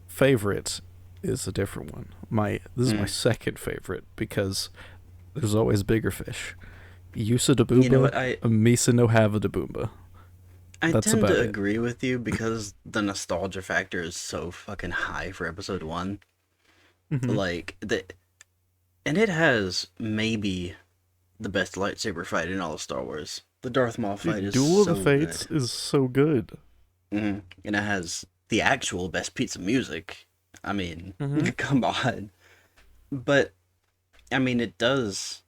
favorite is a different one. This is my second favorite because there's always bigger fish. Yusa de Boomba, You know what? Misa no Hava de Boomba. I That's tend about to it. agree with you because the nostalgia factor is so fucking high for episode 1. Mhm. Like and it has maybe the best lightsaber fight in all of Star Wars. The Darth Maul fight Dude, is Duel of so the Fates good. is so good. And it has the actual best piece of music. I mean, Mhm. come on. But I mean, it does.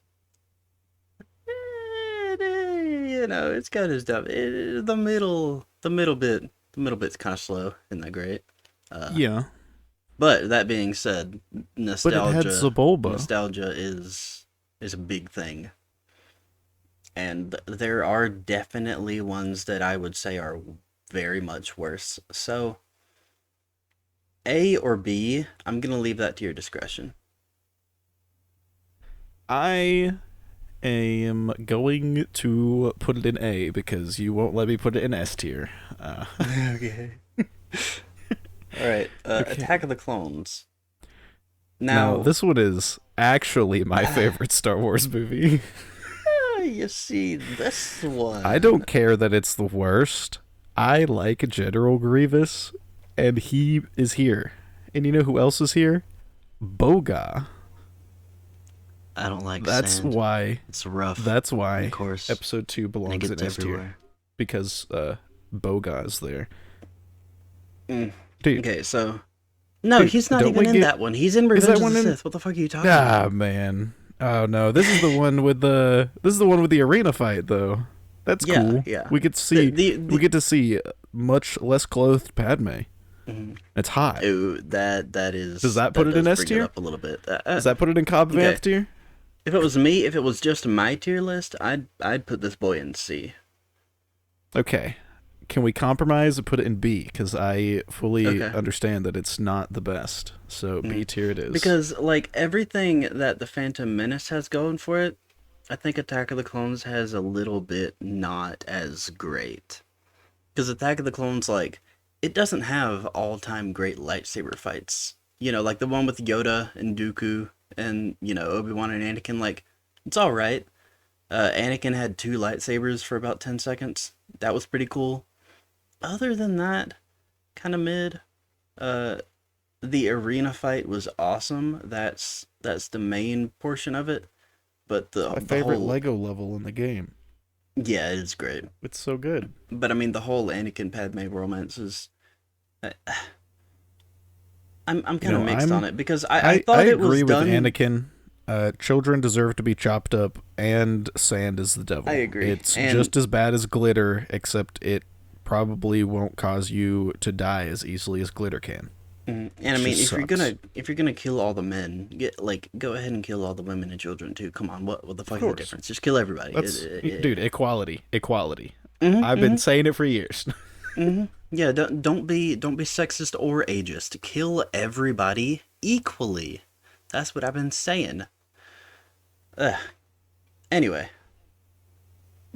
It's got its stuff. The middle bit's kind of slow. Isn't that great? Yeah, But that being said, but it had nostalgia, Zabulba. nostalgia is a big thing. and there are definitely ones that I would say are very much worse. So, A or B, I'm gonna leave that to your discretion. I am going to put it in A because you won't let me put it in S tier. Okay. All right. Okay. Attack of the Clones. Now, Now, this one is actually my favorite Star Wars movie. you see this one. I don't care that it's the worst. I like General Grievous, and he is here. And you know who else is here? Boga. I don't like That's sand. why. It's rough. That's why. Of course. Episode 2 And it belongs in gets S tier everywhere. because Boga is there. Mm. Dude, Okay, so no, dude, he's not don't even we in get- that one. He's in Is Revenge that of one the in- Sith. What the fuck are you talking about? man. Oh no, this is the one with the arena fight though. That's Yeah, cool. yeah. We get to see The- we get to see much less clothed Padme. Mhm. It's hot. Ooh, that is. Does that put it in does S bring tier? Up a little bit. Does that put it in Cobb okay. Vanth tier? If it was me, if it was just my tier list, I'd put this boy in C. Okay. Can we compromise and put it in B? Because I fully Okay. understand that it's not the best. So B tier it is. Because like everything that the Phantom Menace has going for it, I think Attack of the Clones has a little bit not as great. Because Attack of the Clones, like, it doesn't have all-time great lightsaber fights. You know, like the one with Yoda and Dooku and, you know, Obi-Wan and Anakin, like, it's alright. Anakin had 2 lightsabers for about 10 seconds. That was pretty cool. Other than that, kind of mid. The arena fight was awesome. That's the main portion of it. But my the favorite whole, Lego level in the game. yeah, it is great. It's so good. But I mean, the whole Anakin Padme romance is. I'm kind of mixed on it because I thought it was agree with done. Anakin. Children deserve to be chopped up, and sand is the devil. I agree. It's And- just as bad as glitter, except it probably won't cause you to die as easily as glitter can. And I mean, just if you're gonna kill all the men, go ahead and kill all the women and children too. Come on, what the fuck is the course. difference? Just kill everybody. That's dude, equality. Mhm, I've been saying it for years. Yeah, don't be sexist or ageist. Kill everybody equally. That's what I've been saying. Anyway,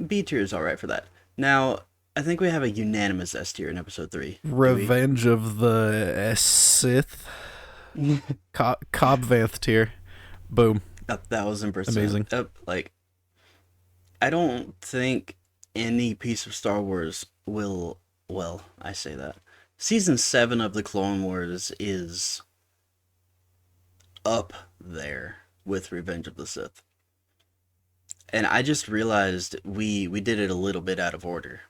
B tier is all right for that. Now, I think we have a unanimous S tier in episode 3. Do we? Revenge of the Sith. Cobb Vanth tier. Boom. 1,000%. Amazing. Like, I don't think any piece of Star Wars will. Well, I say that. Season 7 of the Clone Wars is up there with Revenge of the Sith. And I just realized we did it a little bit out of order.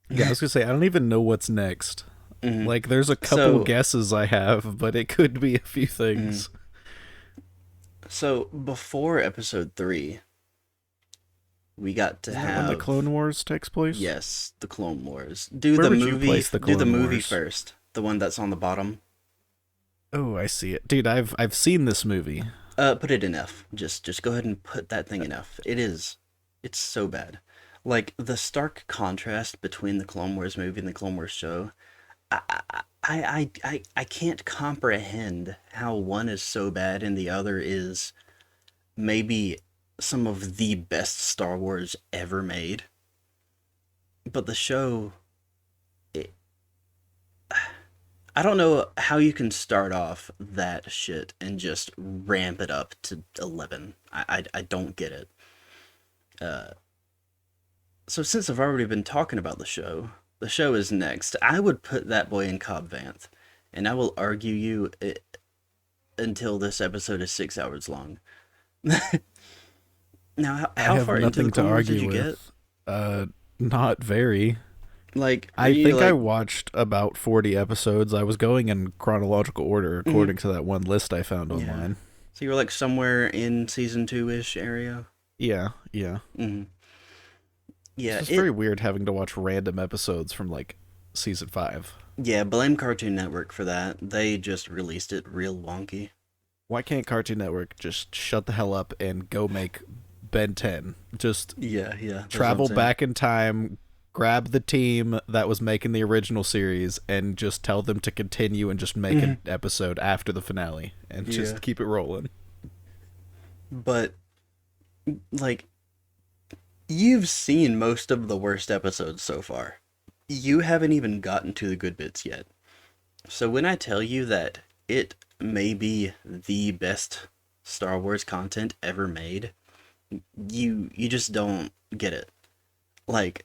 Yeah, I was gonna say I don't even know what's next. Mhm. Like, there's a couple So- guesses I have, but it could be a few things. So before episode 3, we got to Is that have when the Clone Wars takes place? Yes, the Clone Wars. Do Where the would you movie. place the Do the Clone movie Wars? first. The one that's on the bottom. Oh, I see it, dude. I've seen this movie. Put it in F. Just go ahead and put that thing in F. It's so bad. Like the stark contrast between the Clone Wars movie and the Clone Wars show. I can't comprehend how one is so bad and the other is maybe some of the best Star Wars ever made. But the show, I don't know how you can start off that shit and just ramp it up to 11. I don't get it. So since I've already been talking about the show is next. I would put that boy in Cobb Vanth, and I will argue you until this episode is 6 hours long. Now, I how have far into nothing the to Clone Wars argue did you get? with. Not very. Like, I you, think like, I watched about 40 episodes. I was going in chronological order according to that one list I found online. So you were like somewhere in season 2-ish area. Yeah. Mm-hmm. Yeah, It's very weird having to watch random episodes from like season 5. yeah. Blame Cartoon Network for that. They just released it real wonky. Why can't Cartoon Network just shut the hell up and go make Ben 10. Just Yeah, yeah. That's what I'm travel saying. back in time, grab the team that was making the original series, and just tell them to continue and just make Mhm. an episode after the finale and Yeah. just keep it rolling. But like you've seen most of the worst episodes so far. You haven't even gotten to the good bits yet. So when I tell you that it may be the best Star Wars content ever made, you just don't get it. Like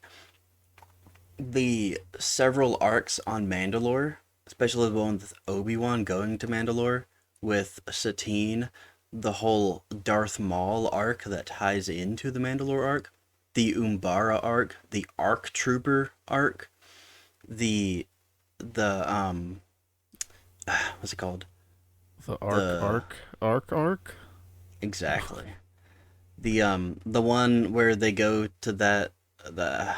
the several arcs on Mandalore, especially the one with Obi-Wan going to Mandalore with Satine, the whole Darth Maul arc that ties into the Mandalore arc, the Umbara arc, the Arc Trooper arc, the the what's it called? The The arc. exactly. The one where they go to that the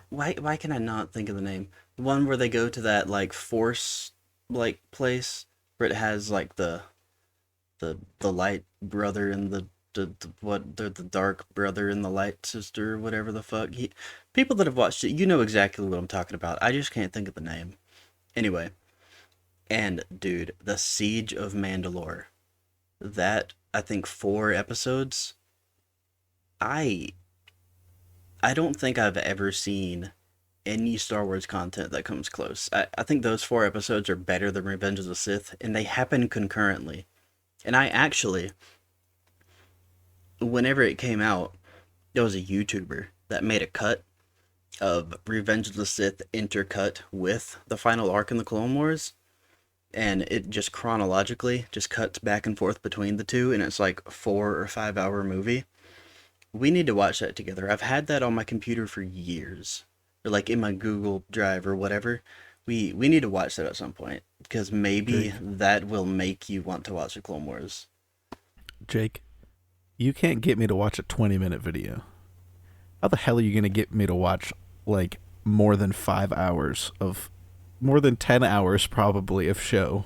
why can I not think of the name? The one where they go to that like force like place where it has like the light brother and the what the dark brother and the light sister, whatever the fuck. People that have watched it, you know exactly what I'm talking about. I just can't think of the name. Anyway, and dude, the Siege of Mandalore. That I think 4 episodes. I I don't think I've ever seen any Star Wars content that comes close. I think those 4 episodes are better than Revenge of the Sith, and they happen concurrently. And I actually, whenever it came out, there was a YouTuber that made a cut of Revenge of the Sith intercut with the final arc in the Clone Wars, and it just chronologically just cuts back and forth between the two, and it's like 4 or 5 hour movie. We need to watch that together. I've had that on my computer for years, or like in my Google Drive or whatever. We need to watch that at some point because maybe Jake, that will make you want to watch the Clone Wars. Jake, you can't get me to watch a 20-minute video. How the hell are you gonna get me to watch like more than 5 hours of, more than 10 hours probably of show?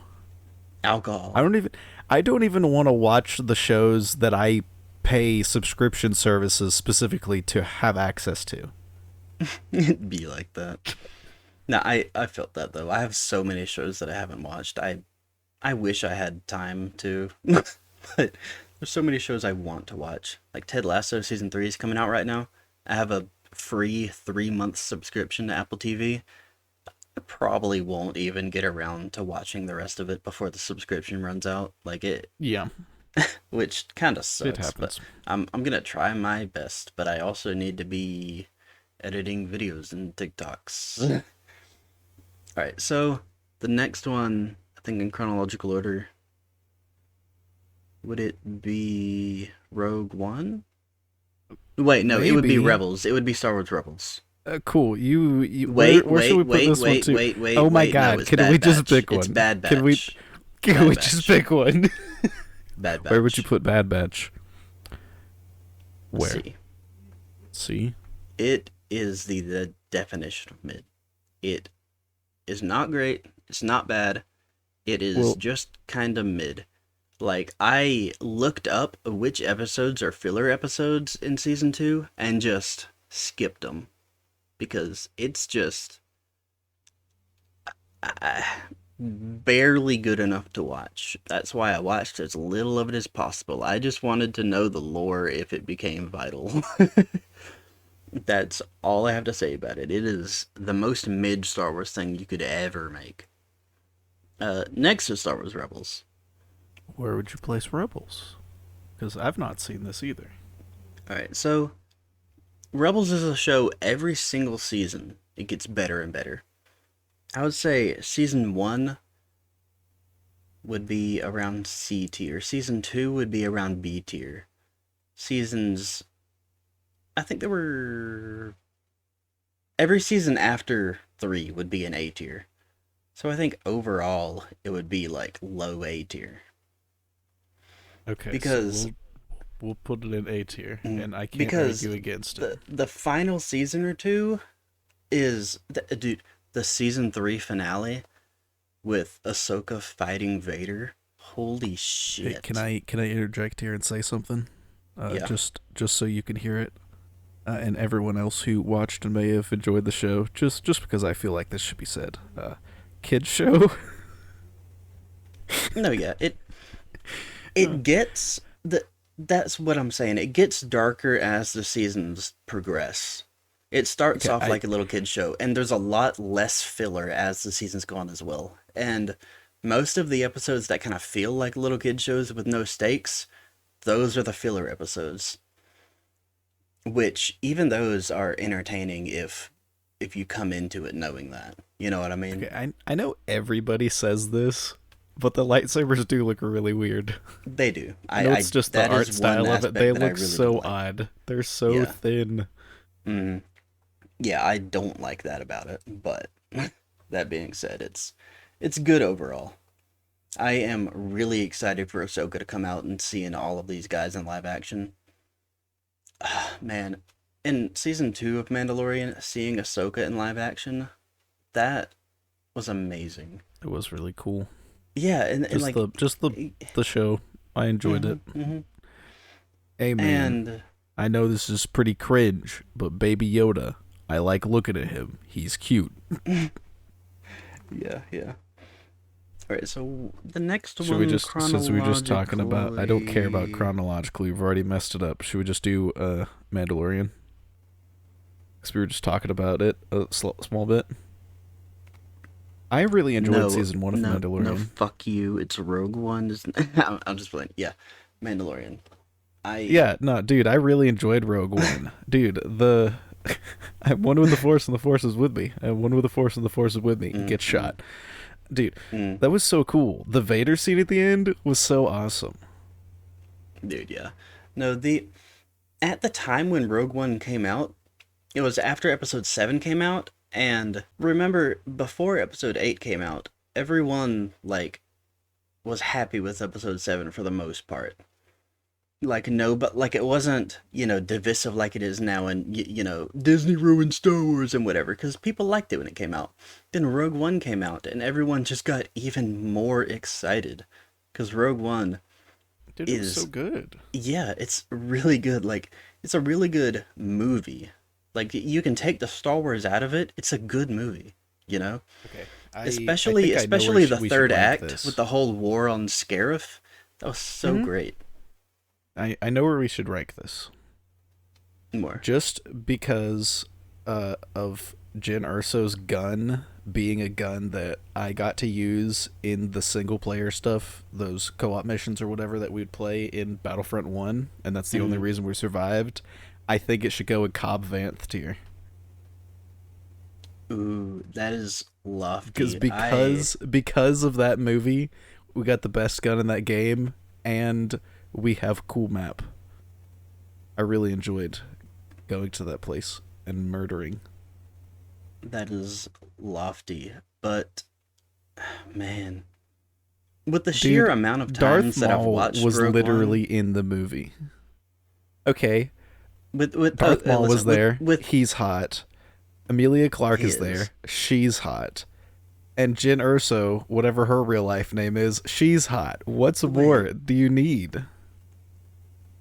I Alcohol. don't even I don't even want to watch the shows that I pay subscription services specifically to have access to. It'd be like that. No, I felt that though. I have so many shows that I haven't watched. I wish I had time to, but there's so many shows I want to watch. Like Ted Lasso season 3 is coming out right now. I have a free 3 month subscription to Apple TV. I probably won't even get around to watching the rest of it before the subscription runs out. Like it, Yeah, which kind of it sucks. But happens. I'm gonna try my best. But I also need to be editing videos and TikToks. All right, so the next one, I think in chronological order, would it be Rogue One? Wait, no, it would be Maybe. Rebels. It would be Star Wars Rebels. Cool. You Wait, where should we wait, put wait, this one wait, to? wait, wait, Oh my wait. No, god, it's can we Bad just Batch. pick It's one? Bad Can we Batch. can Bad we just Batch. pick one? Bad Where would you Batch. put Bad Batch? Let's Where? see. See? It is the definition of mid. It is not great. It's not bad. It is Well, just kind of mid. Like, I looked up which episodes are filler episodes in season 2 and just skipped them because it's just uh, barely good enough to watch. That's why I watched as little of it as possible. I just wanted to know the lore if it became vital. That's all I have to say about it. It is the most mid Star Wars thing you could ever make. Next is Star Wars Rebels. where would you place Rebels? Because I've not seen this either. Alright, so Rebels is a show every single season. It gets better and better. I would say season 1 would be around C tier. Season 2 would be around B tier. Seasons. I think there were. Every season after 3 would be an A tier. So I think overall it would be like low A tier. Okay, so Because. we'll put it in A tier, and I can't Because argue against it. the final season or two is. Dude, the season 3 finale with Ahsoka fighting Vader. Holy Hey, shit. can I interject here and say something? Yeah. just so you can hear it, and everyone else who watched and may have enjoyed the show. Just because I feel like this should be said. Kids show. No, yeah. It gets the that's what I'm saying. It gets darker as the seasons progress. It starts Okay, off I like a little kid show, and there's a lot less filler as the seasons go on as well. And most of the episodes that kind of feel like little kid shows with no stakes, those are the filler episodes. Which even those are entertaining if you come into it knowing that. You know what I mean? okay. I know everybody says this, but the lightsabers do look really weird. They do. I know it's I just the that art is one style of it. They aspect that I look really don't so like. odd. They're so Yeah. thin. Mm. Yeah, I don't like that about it, but that being said, it's good overall. I am really excited for Ahsoka to come out and seeing all of these guys in live action. Man, in season 2 of Mandalorian, seeing Ahsoka in live action, that was amazing. It was really cool. Yeah, and Just like, the show. I enjoyed it. hmm Hey man, and I know this is pretty cringe, but Baby Yoda, I like looking at him. He's cute. yeah, yeah. All right, so the next Should we one just, since we were just talking about, I don't care about chronologically. chronologically. We've already messed it up. Should we just do Mandalorian? Because we were just talking about it a small bit. I really enjoyed season 1 of No, Mandalorian. fuck you. It's Rogue One. I'm just playing. Yeah, Mandalorian. I Yeah, no, dude, I really enjoyed Rogue One. Dude, I have one with the Force and the Force is with me. I have one with the Force and the Force is with me. He mm, gets mm, shot. Dude, mm. that was so cool. The Vader scene at the end was so awesome. Dude, yeah. No, the at the time when Rogue One came out, it was after Episode 7 came out, and remember before Episode 8 came out, everyone like was happy with Episode 7 for the most part. Like no, but like it wasn't divisive like it is now, and Disney ruined Star Wars and whatever, because people liked it when it came out. Then Rogue One came out, and everyone just got even more excited, because Rogue One Dude, it was so is, good. yeah, it's really good. Like it's a really good movie. Like you can take the Star Wars out of it, it's a good movie. You know, Okay. I especially think I know where especially the we should third rank act with this. the whole war on Scarif. That was so Hmm. great. I know where we should rank this. More. Just because of Jyn Erso's gun being a gun that I got to use in the single player stuff, those co-op missions or whatever that we'd play in Battlefront 1, and that's the only Mhm. reason we survived. I think it should go in Cobb Vanth tier. Ooh, that is Because lofty. because of that movie, we got the best gun in that game, and we have cool map. I really enjoyed going to that place and murdering. That is lofty, but man, with the sheer Dude, amount of times Darth that I've Maul watched was Rogue One, literally in the movie. Okay, with Darth Maul was listen, there. with He's hot. Amelia Clark he is there. is. She's hot. And Jyn Erso, whatever her real life name is, she's hot. What's more Wait, do you need?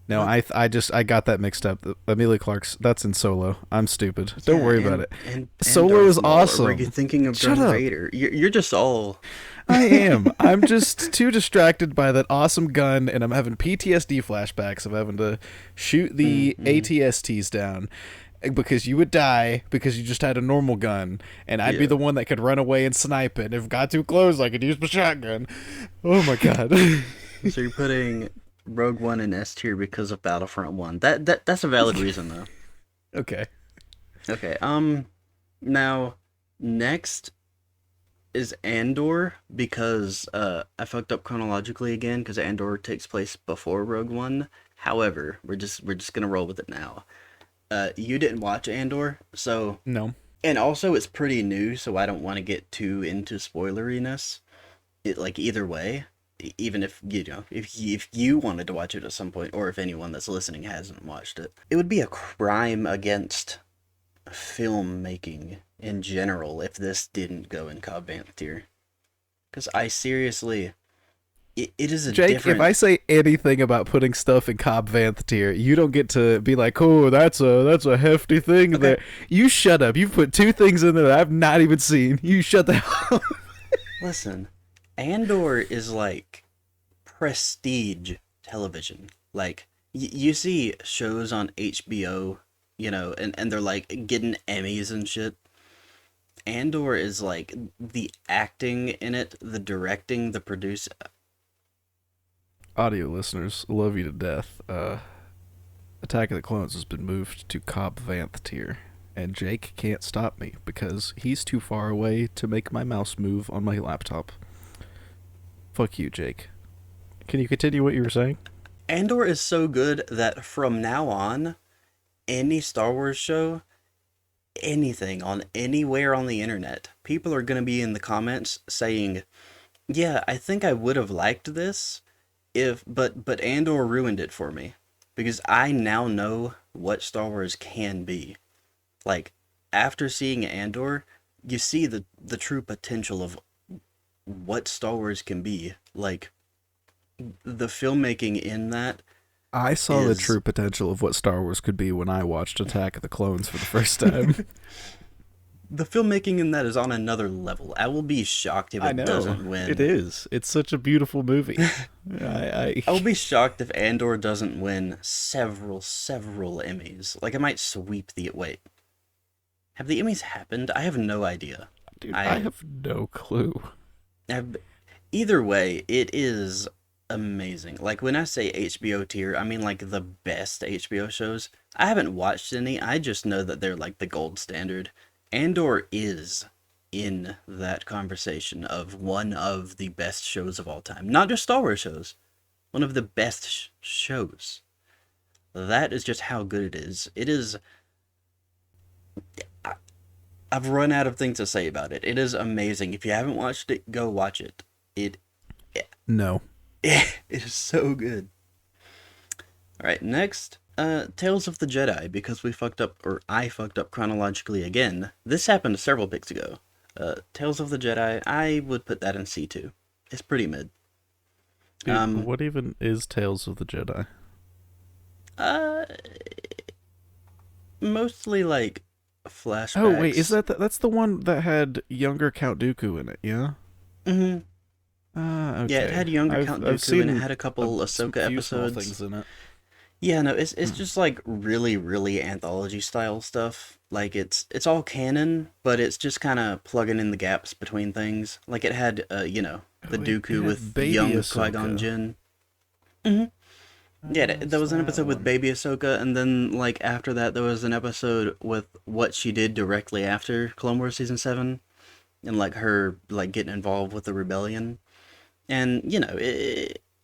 No, what? I got that mixed up. Amelia Clark's that's in Solo. I'm stupid. Don't Yeah, worry about it. and Solo is Darth Maul. Or were you awesome. thinking of Shut Darth up. Vader? You're just all. I am. I'm just too distracted by that awesome gun, and I'm having PTSD flashbacks of having to shoot the Mm-hmm. ATSTs down because you would die because you just had a normal gun, and I'd be Yeah. the one that could run away and snipe it. If it got too close, I could use my shotgun. Oh my god. So you're putting Rogue One in S tier because of Battlefront One. That's a valid reason though. Okay. Okay. Now next is Andor, because I fucked up chronologically again because Andor takes place before Rogue One. However, we're just gonna roll with it now. You didn't watch Andor, so, No. and also it's pretty new, so I don't want to get too into spoileriness. It like either way, even if if you wanted to watch it at some point, or if anyone that's listening hasn't watched it, it would be a crime against filmmaking in general if this didn't go in Cobb Vanth tier. Because I seriously, it is a Jake, if different. I say anything about putting stuff in Cobb Vanth tier, you don't get to be like, "Oh, that's a hefty thing Okay, there." You shut up. You put two things in there that I've not even seen. You shut the hell up. listen, Andor is like prestige television. Like you see shows on HBO, and they're like getting Emmys and shit. Andor is like the acting in it, the directing, the produce. Audio listeners, love you to death. Attack of the Clones has been moved to Cobb Vanth tier, and Jake can't stop me because he's too far away to make my mouse move on my laptop. Fuck you, Jake. Can you continue what you were saying? Andor is so good that from now on, any Star Wars show, anything on anywhere on the internet, people are going to be in the comments saying, "Yeah, I think I would have liked this if but Andor ruined it for me because I now know what Star Wars can be." Like after seeing Andor, you see the true potential of what Star Wars can be. Like the filmmaking in that I saw the is true potential of what Star Wars could be when I watched Attack of the Clones for the first time. the filmmaking in that is on another level. I will be shocked if I it know. doesn't It win. is. It's such a beautiful movie. I I will be shocked if Andor doesn't win several Emmys. Like it might sweep the wait. Have the Emmys happened? I have no idea. dude, I I have no clue. have either way, it is amazing. Like when I say HBO tier, I mean like the best HBO shows. I haven't watched any. I just know that they're like the gold standard. Andor is in that conversation of one of the best shows of all time. Not just Star Wars shows. One of the best shows. That is just how good it is. It is. I've run out of things to say about it. It is amazing. If you haven't watched it, go watch it. It No. it is so good. All right, next, Tales of the Jedi, because we fucked up, or I fucked up chronologically again. This happened several picks ago. Tales of the Jedi, I would put that in C2. It's pretty mid. Dude, Um, what even is Tales of the Jedi? uh, Mostly like Oh, wait, is flashbacks. that's the one that had younger Count Dooku in it, yeah? Hmm. Ah, Yeah, it okay. had younger I've Count I've Dooku, and it seen had a a couple Ahsoka few small episodes. things in it. Yeah, no, it's Hmm. just like really anthology style stuff. Like it's all canon, but it's just kind of plugging in the gaps between things. Like it had the Oh, it Dooku had with Baby young Qui-Gon Ahsoka. Jinn. Hmm. Yeah, there It's was an that episode with one. Baby Ahsoka, and then like after that there was an episode with what she did directly after Clone Wars season 7, and like her like getting involved with the rebellion. And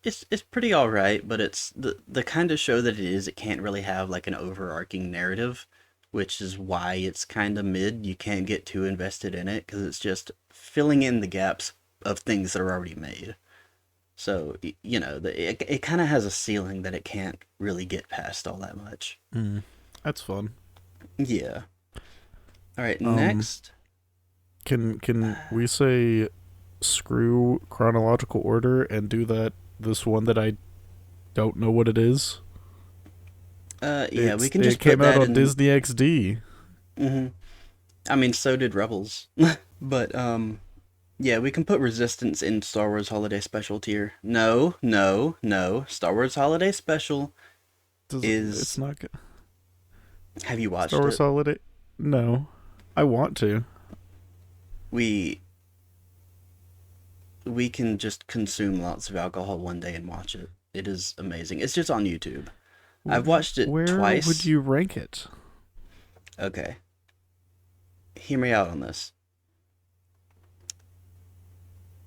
it's pretty all right, but it's the kind of show that it is. It can't really have like an overarching narrative, which is why it's kind of mid. You can't get too invested in it because it's just filling in the gaps of things that are already made. So it kind of has a ceiling that it can't really get past all that much. Mm, that's fun. Yeah. All right. Um, Next. can we say screw chronological order and do that this one that I don't know what it is? Yeah, we can It just put came out that on in. Disney XD. Hmm. I mean, so did Rebels. But yeah, we can put Resistance in Star Wars Holiday Special tier. No, no, no. Star Wars Holiday Special It's is. not good. Have you Star watched Wars it? Holiday? No. I want to. We we can just consume lots of alcohol one day and watch it. It is amazing. It's just on YouTube. I've watched it Where would twice. you rank it? Okay, hear me out on this.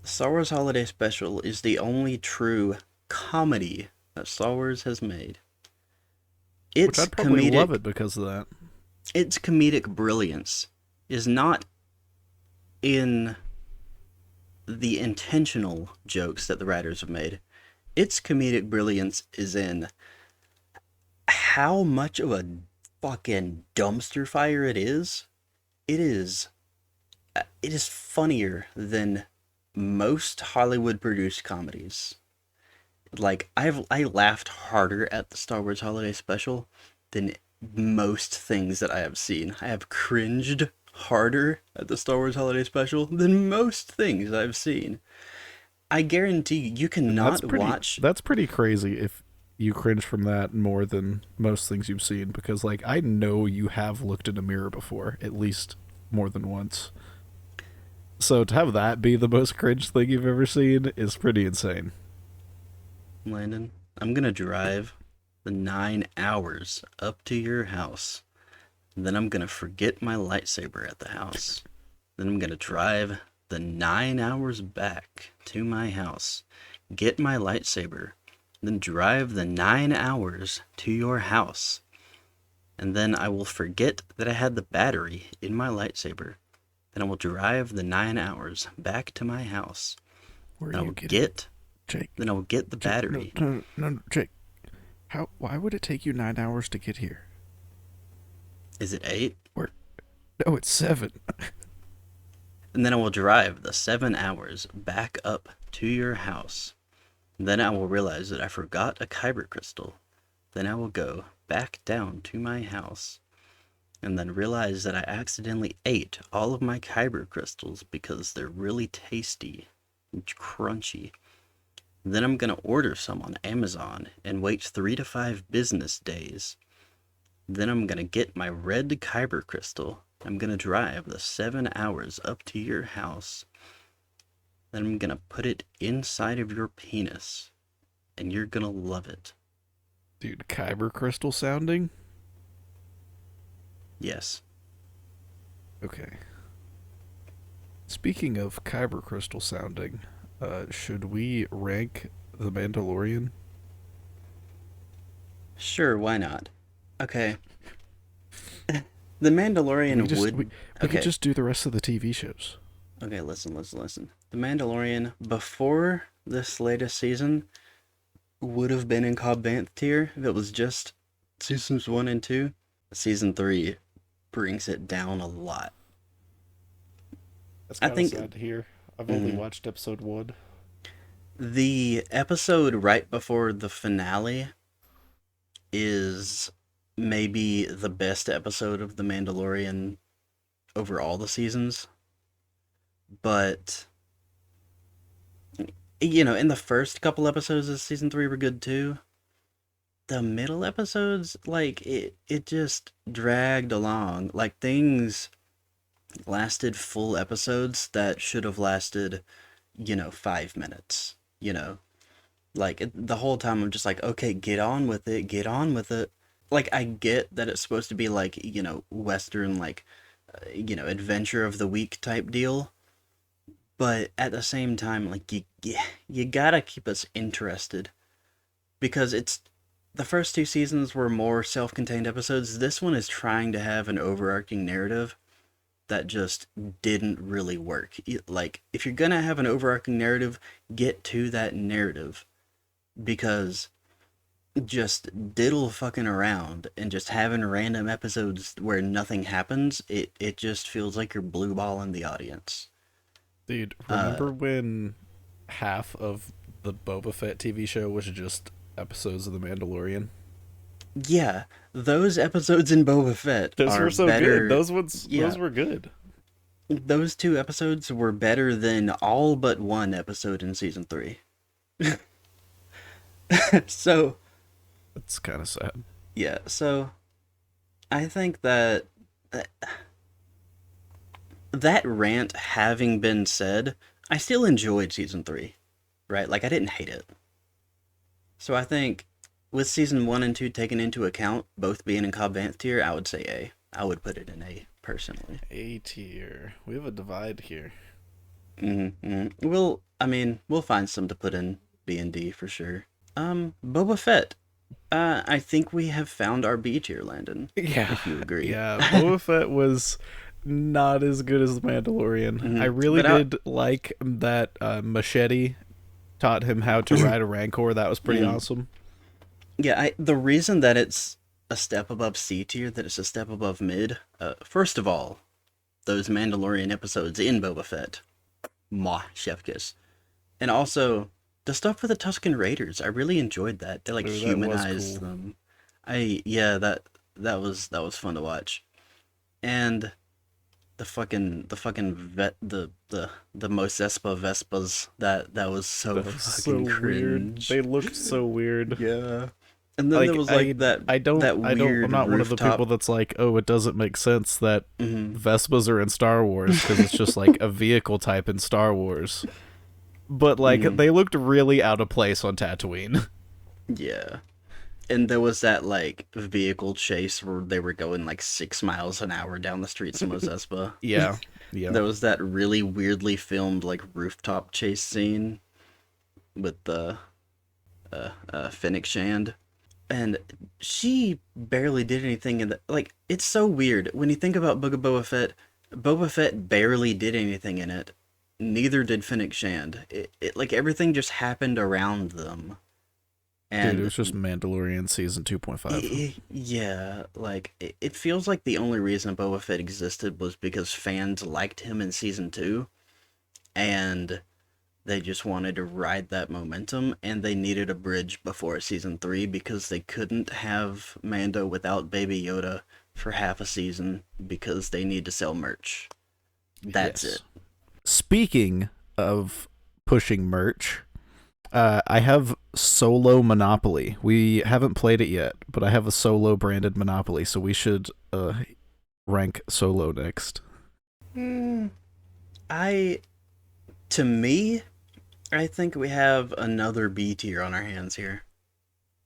Star Wars Holiday Special is the only true comedy that Star Wars has made. Which Its I'd probably love comedic it because of that. its comedic brilliance is not in the intentional jokes that the writers have made. Its comedic brilliance is in how much of a fucking dumpster fire it is. It is it is funnier than most Hollywood produced comedies. Like I laughed harder at the Star Wars Holiday Special than most things that I have seen. I have cringed harder at the Star Wars Holiday Special than most things I've seen. I guarantee you And that's cannot pretty watch. that's pretty crazy if you cringe from that more than most things you've seen, because like I know you have looked in a mirror before, at least more than once. So to have that be the most cringe thing you've ever seen is pretty insane. Landon, I'm gonna drive the 9 hours up to your house. Then I'm gonna forget my lightsaber at the house. Then I'm gonna drive the 9 hours back to my house, get my lightsaber, then drive the 9 hours to your house. And then I will forget that I had the battery in my lightsaber. Then I will drive the 9 hours back to my house. Where are Then I you will getting, get Jake? then I will get the Jake, no, battery. no, no, no, Jake. How? Why would it take you 9 hours to get here? Is it 8? Where? No, it's 7. And then I will drive the 7 hours back up to your house. Then I will realize that I forgot a kyber crystal. Then I will go back down to my house and then realize that I accidentally ate all of my kyber crystals because they're really tasty and crunchy. Then I'm gonna order some on Amazon and wait 3 to 5 business days. Then I'm gonna get my red kyber crystal. I'm gonna drive the 7 hours up to your house. Then I'm gonna put it inside of your penis, and you're gonna love it. Dude, kyber crystal sounding? Yes. Okay. Speaking of kyber crystal sounding, should we rank The Mandalorian? Sure, why not? Okay. The We Mandalorian just would. we could Okay. just do the rest of the TV shows. Okay, listen. The Mandalorian, before this latest season, would have been in Cobb Vanth tier if it was just seasons 1 and 2. Season 3 brings it down a lot. That's I kind of think sad to hear. I've only mhm. watched episode 1. The episode right before the finale is maybe the best episode of The Mandalorian over all the seasons. But, in the first couple episodes of season 3 were good too. The middle episodes, like, it just dragged along. Like, things lasted full episodes that should have lasted, 5 minutes, Like, the whole time I'm just like, okay, get on with it, get on with it. Like, I get that it's supposed to be like, Western, like, adventure of the week type deal. But at the same time, like, you gotta keep us interested. Because it's the first two seasons were more self-contained episodes. This one is trying to have an overarching narrative that just didn't really work. Like, if you're gonna have an overarching narrative, get to that narrative. Because just diddle fucking around and just having random episodes where nothing happens, it just feels like you're blue balling the audience. Dude, Uh, remember when half of the Boba Fett TV show was just episodes of The Mandalorian? yeah, those episodes in Boba Fett Those are were so good. better. Those Yeah, were good. those two episodes were better than all but one episode in season 3. So, That's kind of sad. yeah, so I think that that rant having been said, I still enjoyed season 3, right? Like, I didn't hate it. So I think with season 1 and 2 taken into account, both being in Cobb Vanth tier, I would say A. I would put it in A, personally. A tier. We have a divide here. We'll find some to put in B and D for sure. Boba Fett. I think we have found our B tier, Landon. Yeah, If you agree. yeah. Boba Fett was not as good as The Mandalorian. I really But I, did like that Machete taught him how to ride a Rancor. That was pretty mm, awesome. yeah, the reason that it's a step above C tier, that it's a step above mid. First of all, those Mandalorian episodes in Boba Fett, mwah, chef kiss, and also The stuff with the Tusken Raiders, I really enjoyed that. They like Ooh, that was humanized cool. them. Yeah, that was fun to watch. And the fucking the Mosespa Vespas, that was so That was so fucking weird. They cringe. looked so weird. Yeah. And then there Like was like that I'm weird not one of the people rooftop. that's like, oh, it doesn't make sense that Hmm. Vespas are in Star Wars because it's just like a vehicle type in Star Wars. But like Hmm. they looked really out of place on Tatooine. Yeah. And there was that like vehicle chase where they were going like 6 miles an hour down the streets of Mosespa. Yeah. Yeah. There was that really weirdly filmed like rooftop chase scene with the Fennec Shand, and she barely did anything in the like. It's so weird when you think about Book of Boba Fett. Boba Fett barely did anything in it. Neither did Fennec Shand. It like everything just happened around them, Dude, it and was just Mandalorian season 2.5. yeah, like it feels like the only reason Boba Fett existed was because fans liked him in season two, and they just wanted to ride that momentum, and they needed a bridge before season three because they couldn't have Mando without Baby Yoda for half a season because they need to sell merch. That's Yes. it. Speaking of pushing merch, I have Solo Monopoly. We haven't played it yet, but I have a Solo branded Monopoly, so we should rank Solo next. Hmm. I, to me, I think we have another B tier on our hands here.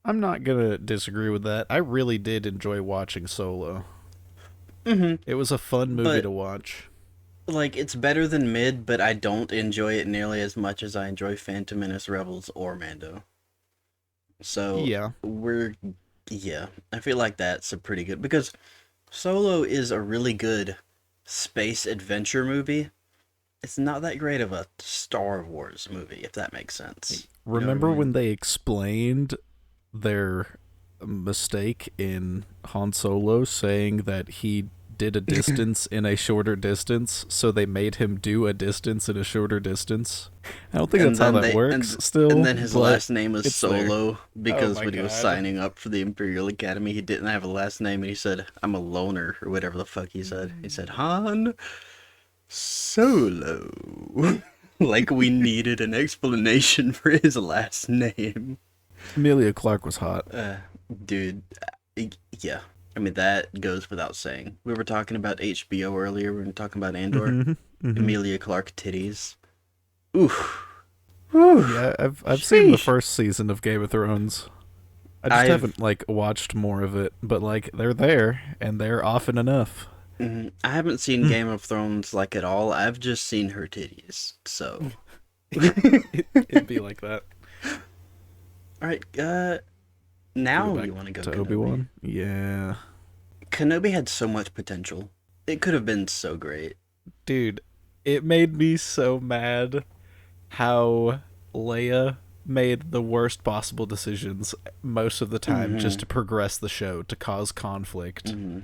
I'm not gonna disagree with that. I really did enjoy watching Solo. Mm-hmm. It was a fun movie But to watch. like, it's better than mid, but I don't enjoy it nearly as much as I enjoy Phantom Menace, Rebels, or Mando. So Yeah. we're yeah, I feel like that's a pretty good because Solo is a really good space adventure movie. It's not that great of a Star Wars movie, if that makes sense. You know what I Remember when mean? they explained their mistake in Han Solo saying that he did a distance in a shorter distance, so they made him do a distance in a shorter distance? I don't think And that's how then that they works and still, then his but last name was it's there. Solo Oh because my when he was god. signing up for the Imperial Academy, he didn't have a last name and he said, "I'm a loner" or whatever the fuck he said. He said, "Han Solo." Like we needed an explanation for his last name. Emilia Clarke was hot. Uh, dude, yeah. I mean, that goes without saying. We were talking about HBO earlier. We were talking about Andor. Mm-hmm. Mm-hmm. Emilia Clarke titties. Oof. Whew. Yeah, I've seen the Sheesh. first season of Game of Thrones. I just I've haven't like watched more of it, but like they're there and they're often enough. I haven't seen Game of Thrones like at all. I've just seen her titties. So, all It'd be like that. right. We go Now back you want to go to Kenobi. Obi-Wan. Yeah. Kenobi had so much potential. It could have been so great. Dude, it made me so mad how Leia made the worst possible decisions most of the time just Mm-hmm. to progress the show, to cause conflict. Mm-hmm.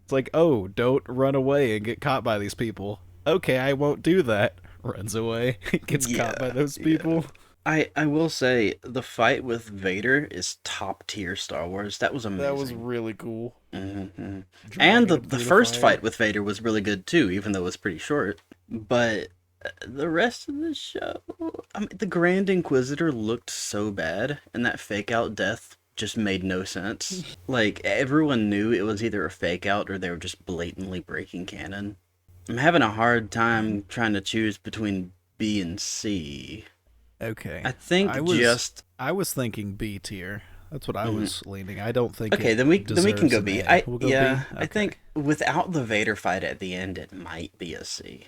It's like, oh, don't run away and get caught by these people. Okay, I won't do that. Runs away, gets caught by Yeah, those yeah. people. I will say the fight with Vader is top tier Star Wars. That was That was amazing. really cool. Hmm. And Dragging the him the through the first fire. fight with Vader was really good too, even though it was pretty short. But the rest of the show, I mean, the Grand Inquisitor looked so bad, and that fake out death just made no sense. Like everyone knew it was either a fake out or they were just blatantly breaking canon. I'm having a hard time trying to choose between B and C. Okay. I I think was just I was thinking B tier. That's what I mhm. was leaning. I don't think Okay, it then we can deserves go an B. A. We'll go B. I Okay. think without the Vader fight at the end, it might be a C.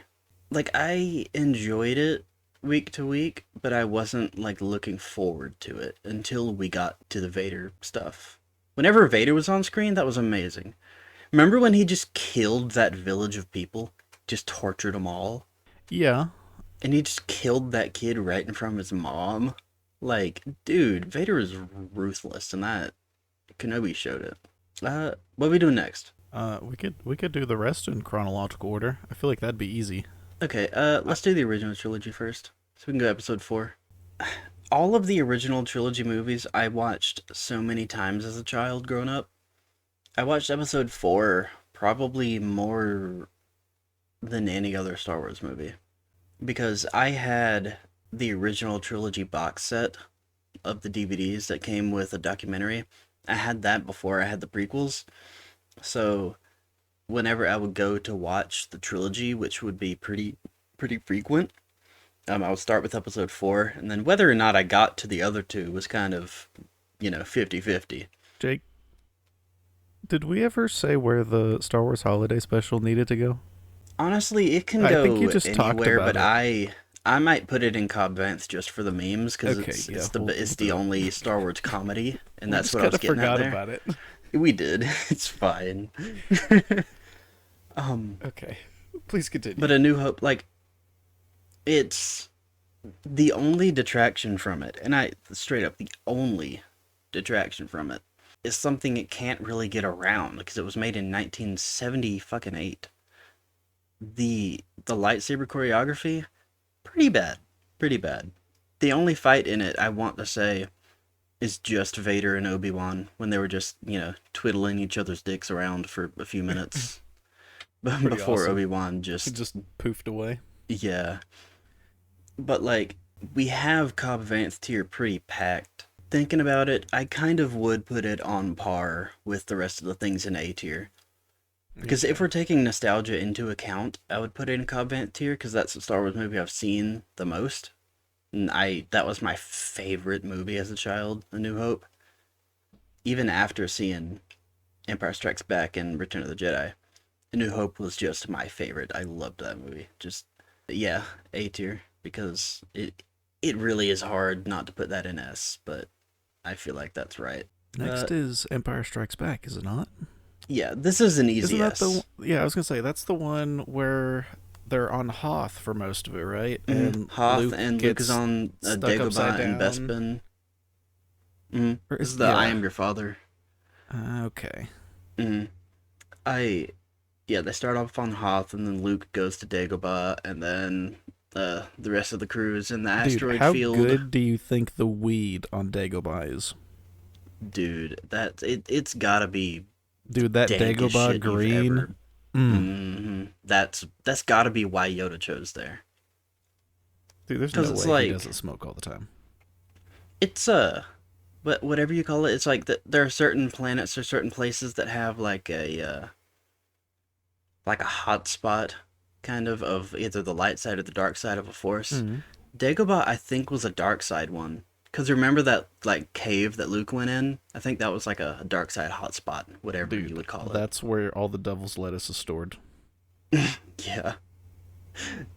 Like I enjoyed it week to week, but I wasn't like looking forward to it until we got to the Vader stuff. Whenever Vader was on screen, that was amazing. Remember when he just killed that village of people, just tortured them all, Yeah. and he just killed that kid right in front of his mom? Like, dude, Vader is ruthless, and that Kenobi showed it. What are we doing next? We could do the rest in chronological order. I feel like that'd be easy. Okay, I, let's do the original trilogy first. So we can go episode 4. all of the original trilogy movies I watched so many times as a child growing up. I watched episode 4 probably more than any other Star Wars movie because I had the original trilogy box set of the DVDs that came with a documentary. I had that before I had the prequels. So whenever I would go to watch the trilogy, which would be pretty frequent, I would start with episode 4, and then whether or not I got to the other two was kind of, 50-50. Jake, did we ever say where the Star Wars Holiday Special needed to go? Honestly, it can I think you go just talked anywhere, about but it. I might put it in Cobb Vanth just for the memes because Okay, it's yeah, it's the we'll it's do the it. only Star Wars comedy, and We that's just what I kind was of getting at forgot there. about it. We did. It's fine. um, Okay, please continue. but A New Hope, like, it's the only detraction from it, and I straight up the only detraction from it is something it can't really get around because it was made in 1970 fucking 8. The lightsaber choreography, pretty bad, pretty bad. The only fight in it I want to say is just Vader and Obi-Wan when they were just, twiddling each other's dicks around for a few minutes Pretty before awesome. Obi-Wan It just, just poofed away. yeah. But like, we have Cobb Vanth tier pretty packed. Thinking about it, I kind of would put it on par with the rest of the things in A tier. Because if Okay. we're taking nostalgia into account, I would put it in Cobb Vanth tier because that's the Star Wars movie I've seen the most. And that was my favorite movie as a child, A New Hope. Even after seeing Empire Strikes Back and Return of the Jedi, A New Hope was just my favorite. I loved that movie. Just yeah, A tier because it really is hard not to put that in S, but I feel like that's right. Uh, Next is Empire Strikes Back, is it not? yeah, this is an Isn't easy that S. Yeah, I was gonna say that's the one where they're on Hoth for most of it, right? And Hoth Luke and Luke is gets on stuck upside Dagobah and down. Bespin. Or This is is the I yeah? Am Your Father. Okay. Mm. I Yeah, they start off on Hoth, and then Luke goes to Dagobah, and then the rest of the crew is in the Dude, asteroid how field. good do you think the weed on Dagobah is? Dude, it's gotta be the Dude, that dankest Dagobah shit you've green. ever. Mm. That's gotta be why Yoda chose there. Dude, there's Cause no it's way he like doesn't smoke all the time. it's but whatever you call it, it's like there are certain planets or certain places that have like a hot spot, kind of either the light side or the dark side of a force. Mm. Dagobah, I think, was a dark side one. Cause remember that like cave that Luke went in? I think that was like a dark side hotspot, whatever you Dude, would call it. that's where all the devil's lettuce is stored. Yeah.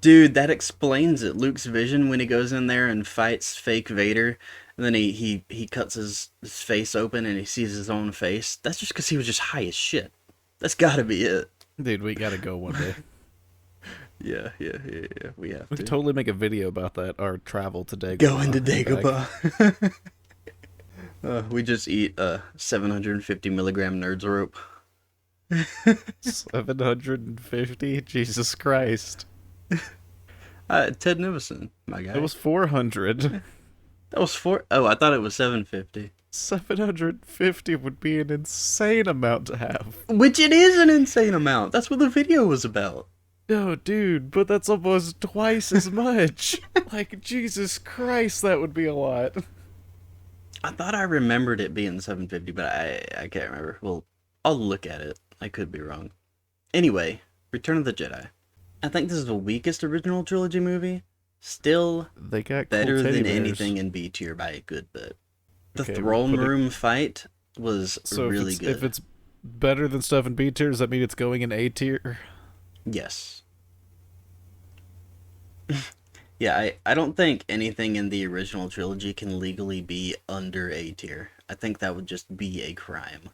Dude, that explains it. Luke's vision when he goes in there and fights fake Vader, and then he cuts his face open and he sees his own face. That's just because he was just high as shit. That's gotta be it. Dude, we gotta go one day. Yeah. We have We could to. totally make a video about that, our travel to Go into Dagobah and back. Dagobah. We just eat 750 milligram Nerds rope. 750? Jesus Christ. Ted Nivison, my guy. It was 400. That was four. Oh, I thought it was 750. 750 would be an insane amount to have. Which it is an insane amount. That's what the video was about. No, dude, but that's almost twice as much. Like, Jesus Christ, that would be a lot. I thought I remembered it being 750, but I can't remember. Well, I'll look at it. I could be wrong. Anyway, Return of the Jedi. I think this is the weakest original trilogy movie. Still They got cool better teddy than bears. anything in B tier by a good bit. The Okay, throne put it- room fight was So really if good. it's better than stuff in B tier, does that mean it's going in A tier? Yes. Yeah, I don't think anything in the original trilogy can legally be under A tier. I think that would just be a crime.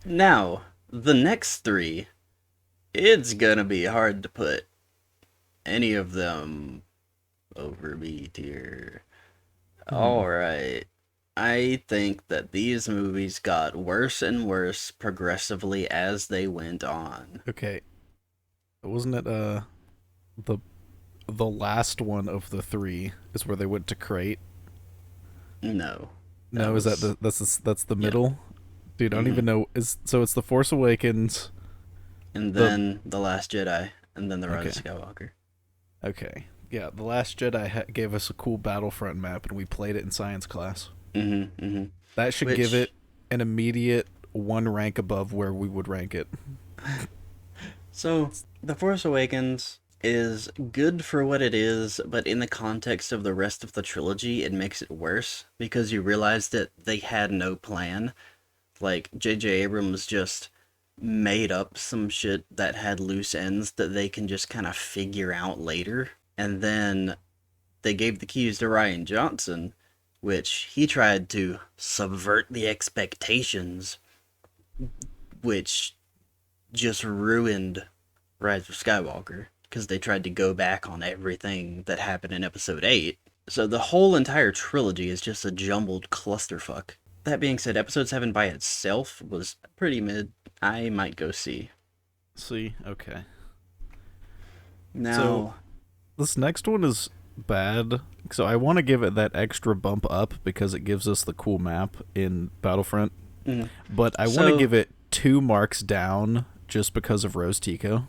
Now, the next three, it's gonna be hard to put any of them over B tier. Alright. I think that these movies got worse and worse progressively as they went on. Okay. Wasn't it the the last one of the three is where they went to Crate? No. No, is that that's the Yeah. middle? Dude, I don't Hmm. even know. Is so it's the Force Awakens. And The then The Last Jedi, and then The Rise okay, of Skywalker. okay, yeah. The Last Jedi gave us a cool Battlefront map, and we played it in science class. Mm-hmm. Mm-hmm. That should give it Which, an immediate one rank above where we would rank it. so, The Force Awakens is good for what it is, but in the context of the rest of the trilogy, it makes it worse because you realize that they had no plan. Like, J.J. Abrams just made up some shit that had loose ends that they can just kind of figure out later. And then they gave the keys to Ryan Johnson, which he tried to subvert the expectations, which just ruined Rise of Skywalker because they tried to go back on everything that happened in Episode 8. So the whole entire trilogy is just a jumbled clusterfuck. That being said, Episode 7 by itself was pretty mid. I might go see. See, okay. So Now, this next one is bad. So I want to give it that extra bump up because it gives us the cool map in Battlefront. mm, But I want to so give it 2 marks down just because of Rose Tico.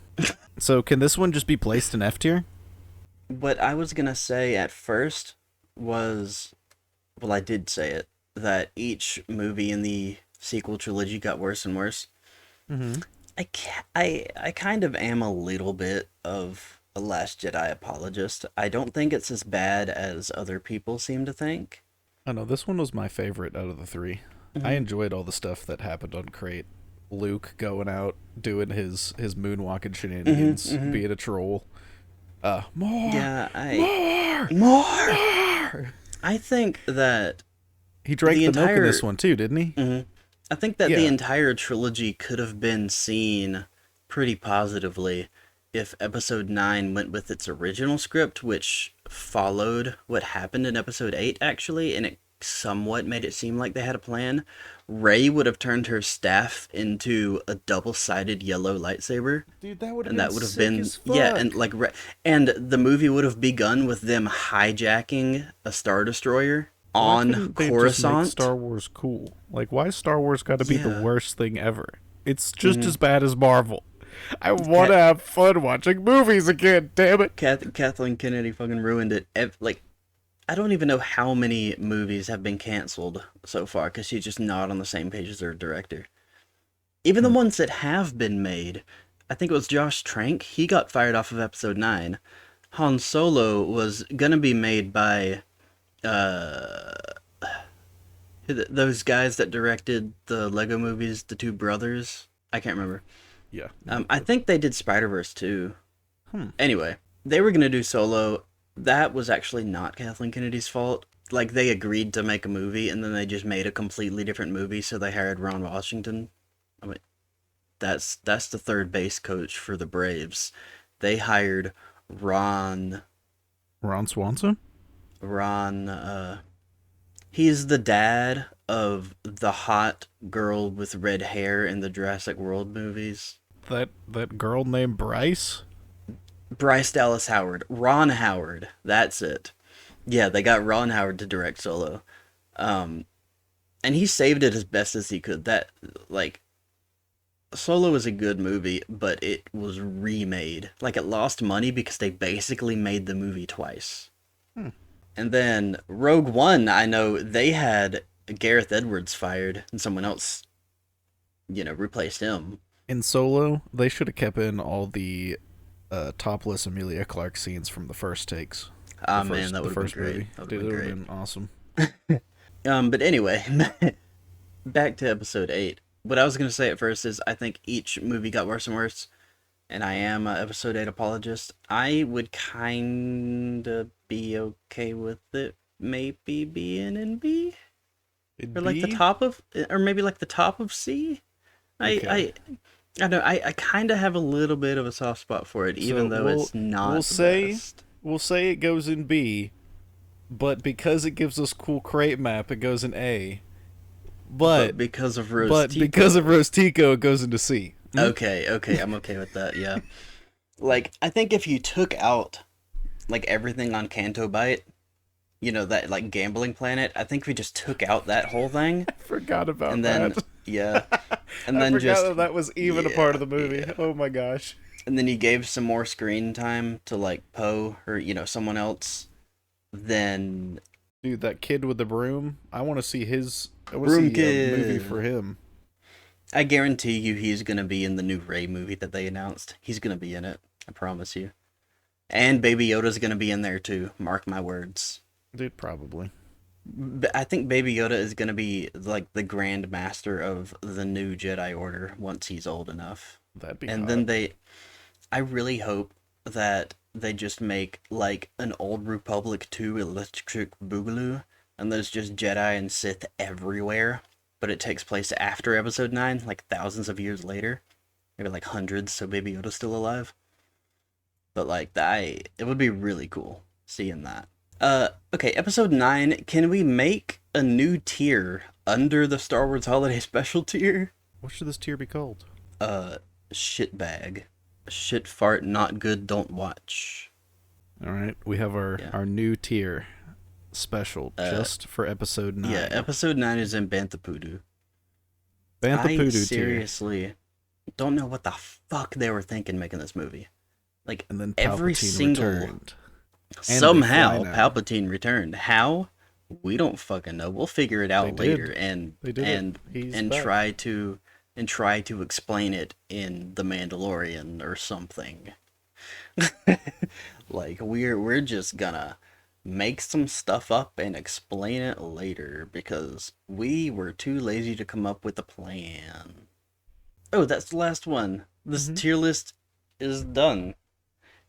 So can this one just be placed in F tier? what I was gonna say at first was, well, I did say it, that each movie in the sequel trilogy got worse and worse. Mm-hmm. I kind of am a little bit of a Last Jedi apologist. I don't think it's as bad as other people seem to think. I know this one was my favorite out of the three. I Hmm. enjoyed all the stuff that happened on Crate. Luke going out doing his moonwalking shenanigans, Hmm. being a troll. More, Yeah, more, more. more. I think that He drank the the milk in entire this one too, didn't he? mhm. I think that the Yeah. entire trilogy could have been seen pretty positively if episode 9 went with its original script, which followed what happened in episode 8 actually, and it somewhat made it seem like they had a plan. Rey would have turned her staff into a double-sided yellow lightsaber, Dude, that would have and been that would have sick been, as yeah, and fuck. and the movie would have begun with them hijacking a star destroyer Why on couldn't they just make Coruscant. Star Wars cool? Like, why is Star Wars got to be the Yeah. worst thing ever? It's just Hmm. as bad as Marvel. I want to Cat, have fun watching movies again, damn it. Kathleen Kennedy fucking ruined it. Like, I don't even know how many movies have been canceled so far because she's just not on the same page as her director. Even the Hmm. ones that have been made, I think it was Josh Trank. He got fired off of episode 9. Han Solo was gonna be made by uh those guys that directed the Lego movies, the two brothers. I can't remember. Yeah. I think they did Spider-Verse too. Hmm. Anyway, they were gonna do Solo. That was actually not Kathleen Kennedy's fault. Like, they agreed to make a movie and then they just made a completely different movie, so they hired Ron Washington. I mean, that's the third base coach for the Braves. They hired Ron Ron Swanson? Ron he's the dad of the hot girl with red hair in the Jurassic World movies. That girl named Bryce? Bryce Dallas Howard. Ron Howard. That's it. Yeah, they got Ron Howard to direct Solo. Um, and he saved it as best as he could. That, like, Solo is a good movie, but it was remade. Like, it lost money because they basically made the movie twice. Hmm. And then Rogue One, I know they had Gareth Edwards fired and someone else, replaced him. In Solo, they should have kept in all the topless Amelia Clark scenes from the first takes. Ah, man, that The would have been first movie. great. That would Dude, have it been would great. have been awesome. But anyway, back to episode 8. What I was going to say at first is I think each movie got worse and worse, and I am a episode 8 apologist. I would kind of be okay with it maybe being in B, It'd or like the be top of, or maybe like the top of C. okay. I know, I kind of have a little bit of a soft spot for it, So even though it's we'll not the say best. we'll say it goes in B, but because it gives us cool crate map, it goes in A. But But because of Rose but because of Tico. Rose Tico, it goes into C. Hmm? Okay, I'm okay with that, yeah. Like, I think if you took out like everything on Canto Bight, that like gambling planet. I think we just took out that whole thing, I forgot about and that. then yeah, and I then forgot just that that was even a part yeah, of the movie. yeah, Oh my gosh. and then you gave some more screen time to like Poe or someone else. Then Dude, that kid with the broom. I want to Broom see a movie Kid. for him. I guarantee you, he's gonna be in the new Ray movie that they announced. He's gonna be in it. I promise you. And Baby Yoda's gonna be in there too. Mark my words. Dude, probably. I think Baby Yoda is gonna be like the Grand Master of the new Jedi Order once he's old enough. That'd be And hot. then I really hope that they just make like an Old Republic 2 Electric Boogaloo, and there's just Jedi and Sith everywhere, but it takes place after Episode 9, like thousands of years later. Maybe like hundreds, so Baby Yoda's still alive. But like it would be really cool seeing that. Okay, Episode 9, can we make a new tier under the Star Wars Holiday Special tier? What should this tier be called? Uh, Shitbag. Shit fart, not good, don't watch. All right, we have Yeah. our new tier special Uh, just for episode 9. yeah, Episode 9 is in Bantha Bantha I Poodoo tier. seriously don't know what the fuck they were thinking making this movie. Like, And then every Palpatine single... returned. And Somehow, they fly now. Palpatine returned. How? We don't fucking know. We'll figure it out They did. later and They did and it. He's and back. try to explain it in The Mandalorian or something. Like we're just gonna make some stuff up and explain it later because we were too lazy to come up with a plan. Oh, that's the last one. This Mhm. tier list is done.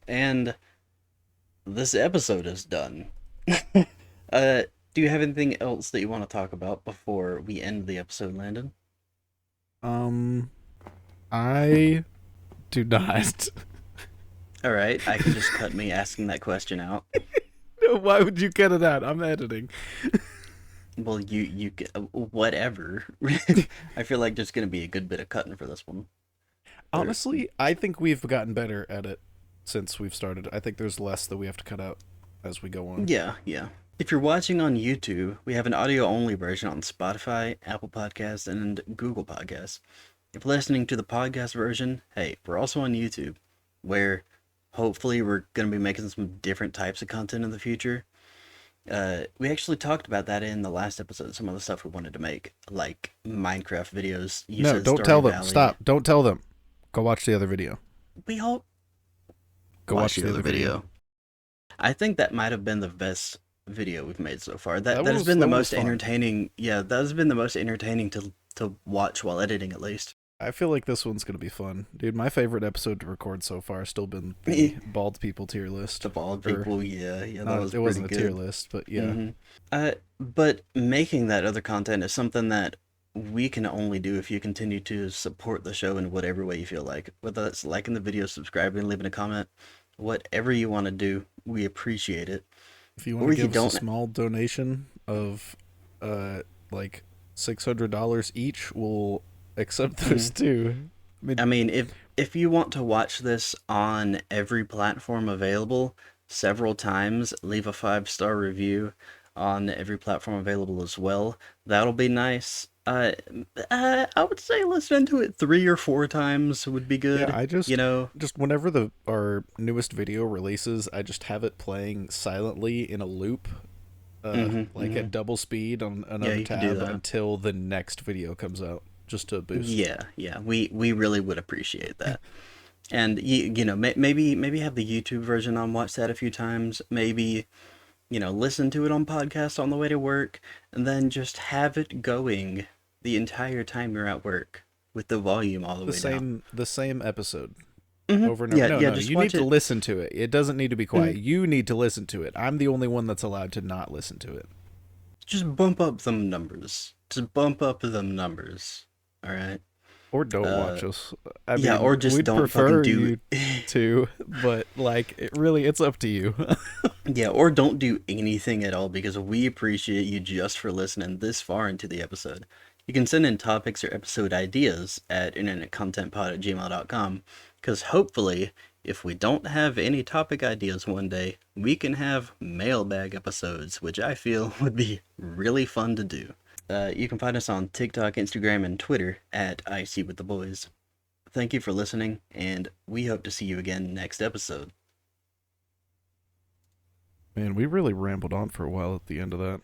And this episode is done. Do you have anything else that you want to talk about before we end the episode, Landon? I do not. All right, I can just cut me asking that question out. Why would you cut it out? I'm editing. Well, you whatever. I feel like there's gonna be a good bit of cutting for this one. Honestly, I think we've gotten better at it since we've started. I think there's less that we have to cut out as we go on. Yeah, yeah. If you're watching on YouTube, we have an audio-only version on Spotify, Apple Podcasts, and Google Podcasts. If listening to the podcast version, hey, we're also on YouTube, where hopefully we're going to be making some different types of content in the future. We actually talked about that in the last episode, some of the stuff we wanted to make, like Minecraft videos. You No, said don't Stardew tell them. Valley. Stop. Don't tell them. Go watch the other video. We hope. Go watch the other video. I think that might have been the best video we've made so far. That That has been the was most fun. entertaining. Yeah, that has been the most entertaining to watch while editing, at least. I feel like this one's gonna be fun, dude. My favorite episode to record so far has still been the bald people tier list. The bald Or- people, yeah, that Not- was it wasn't a pretty tier good. list, but yeah. But making that other content is something that we can only do if you continue to support the show in whatever way you feel like. Whether that's liking the video, subscribing, leaving a comment, whatever you want to do, we appreciate it. If you Or want to you give us a don't- small donation of like $600 each, we'll accept those too. I mean, if you want to watch this on every platform available several times, leave a 5-star review on every platform available as well. That'll be nice. I would say listen to it 3 or 4 times would be good. Yeah, I just just whenever our newest video releases, I just have it playing silently in a loop, at double speed on another you can do tab that. until the next video comes out, just to boost. Yeah, we really would appreciate that. And maybe have the YouTube version on, watch that a few times. Maybe listen to it on podcast on the way to work, and then just have it going the entire time you're at work with the volume all the way down. The same episode Mhm. over and over. Yeah, no, yeah, no, just you watch need to it. listen to it. It doesn't need to be quiet. You need to listen to it. I'm the only one that's allowed to not listen to it. Just bump up them numbers. Just bump up them numbers. All right. Or don't watch us. I yeah, mean, or just we'd don't prefer fucking do you to, but like it's up to you. Yeah, or don't do anything at all because we appreciate you just for listening this far into the episode. You can send in topics or episode ideas at internetcontentpod@gmail.com because hopefully if we don't have any topic ideas one day, we can have mailbag episodes, which I feel would be really fun to do. You can find us on TikTok, Instagram, and Twitter at IC with the Boys. Thank you for listening, and we hope to see you again next episode. Man, we really rambled on for a while at the end of that.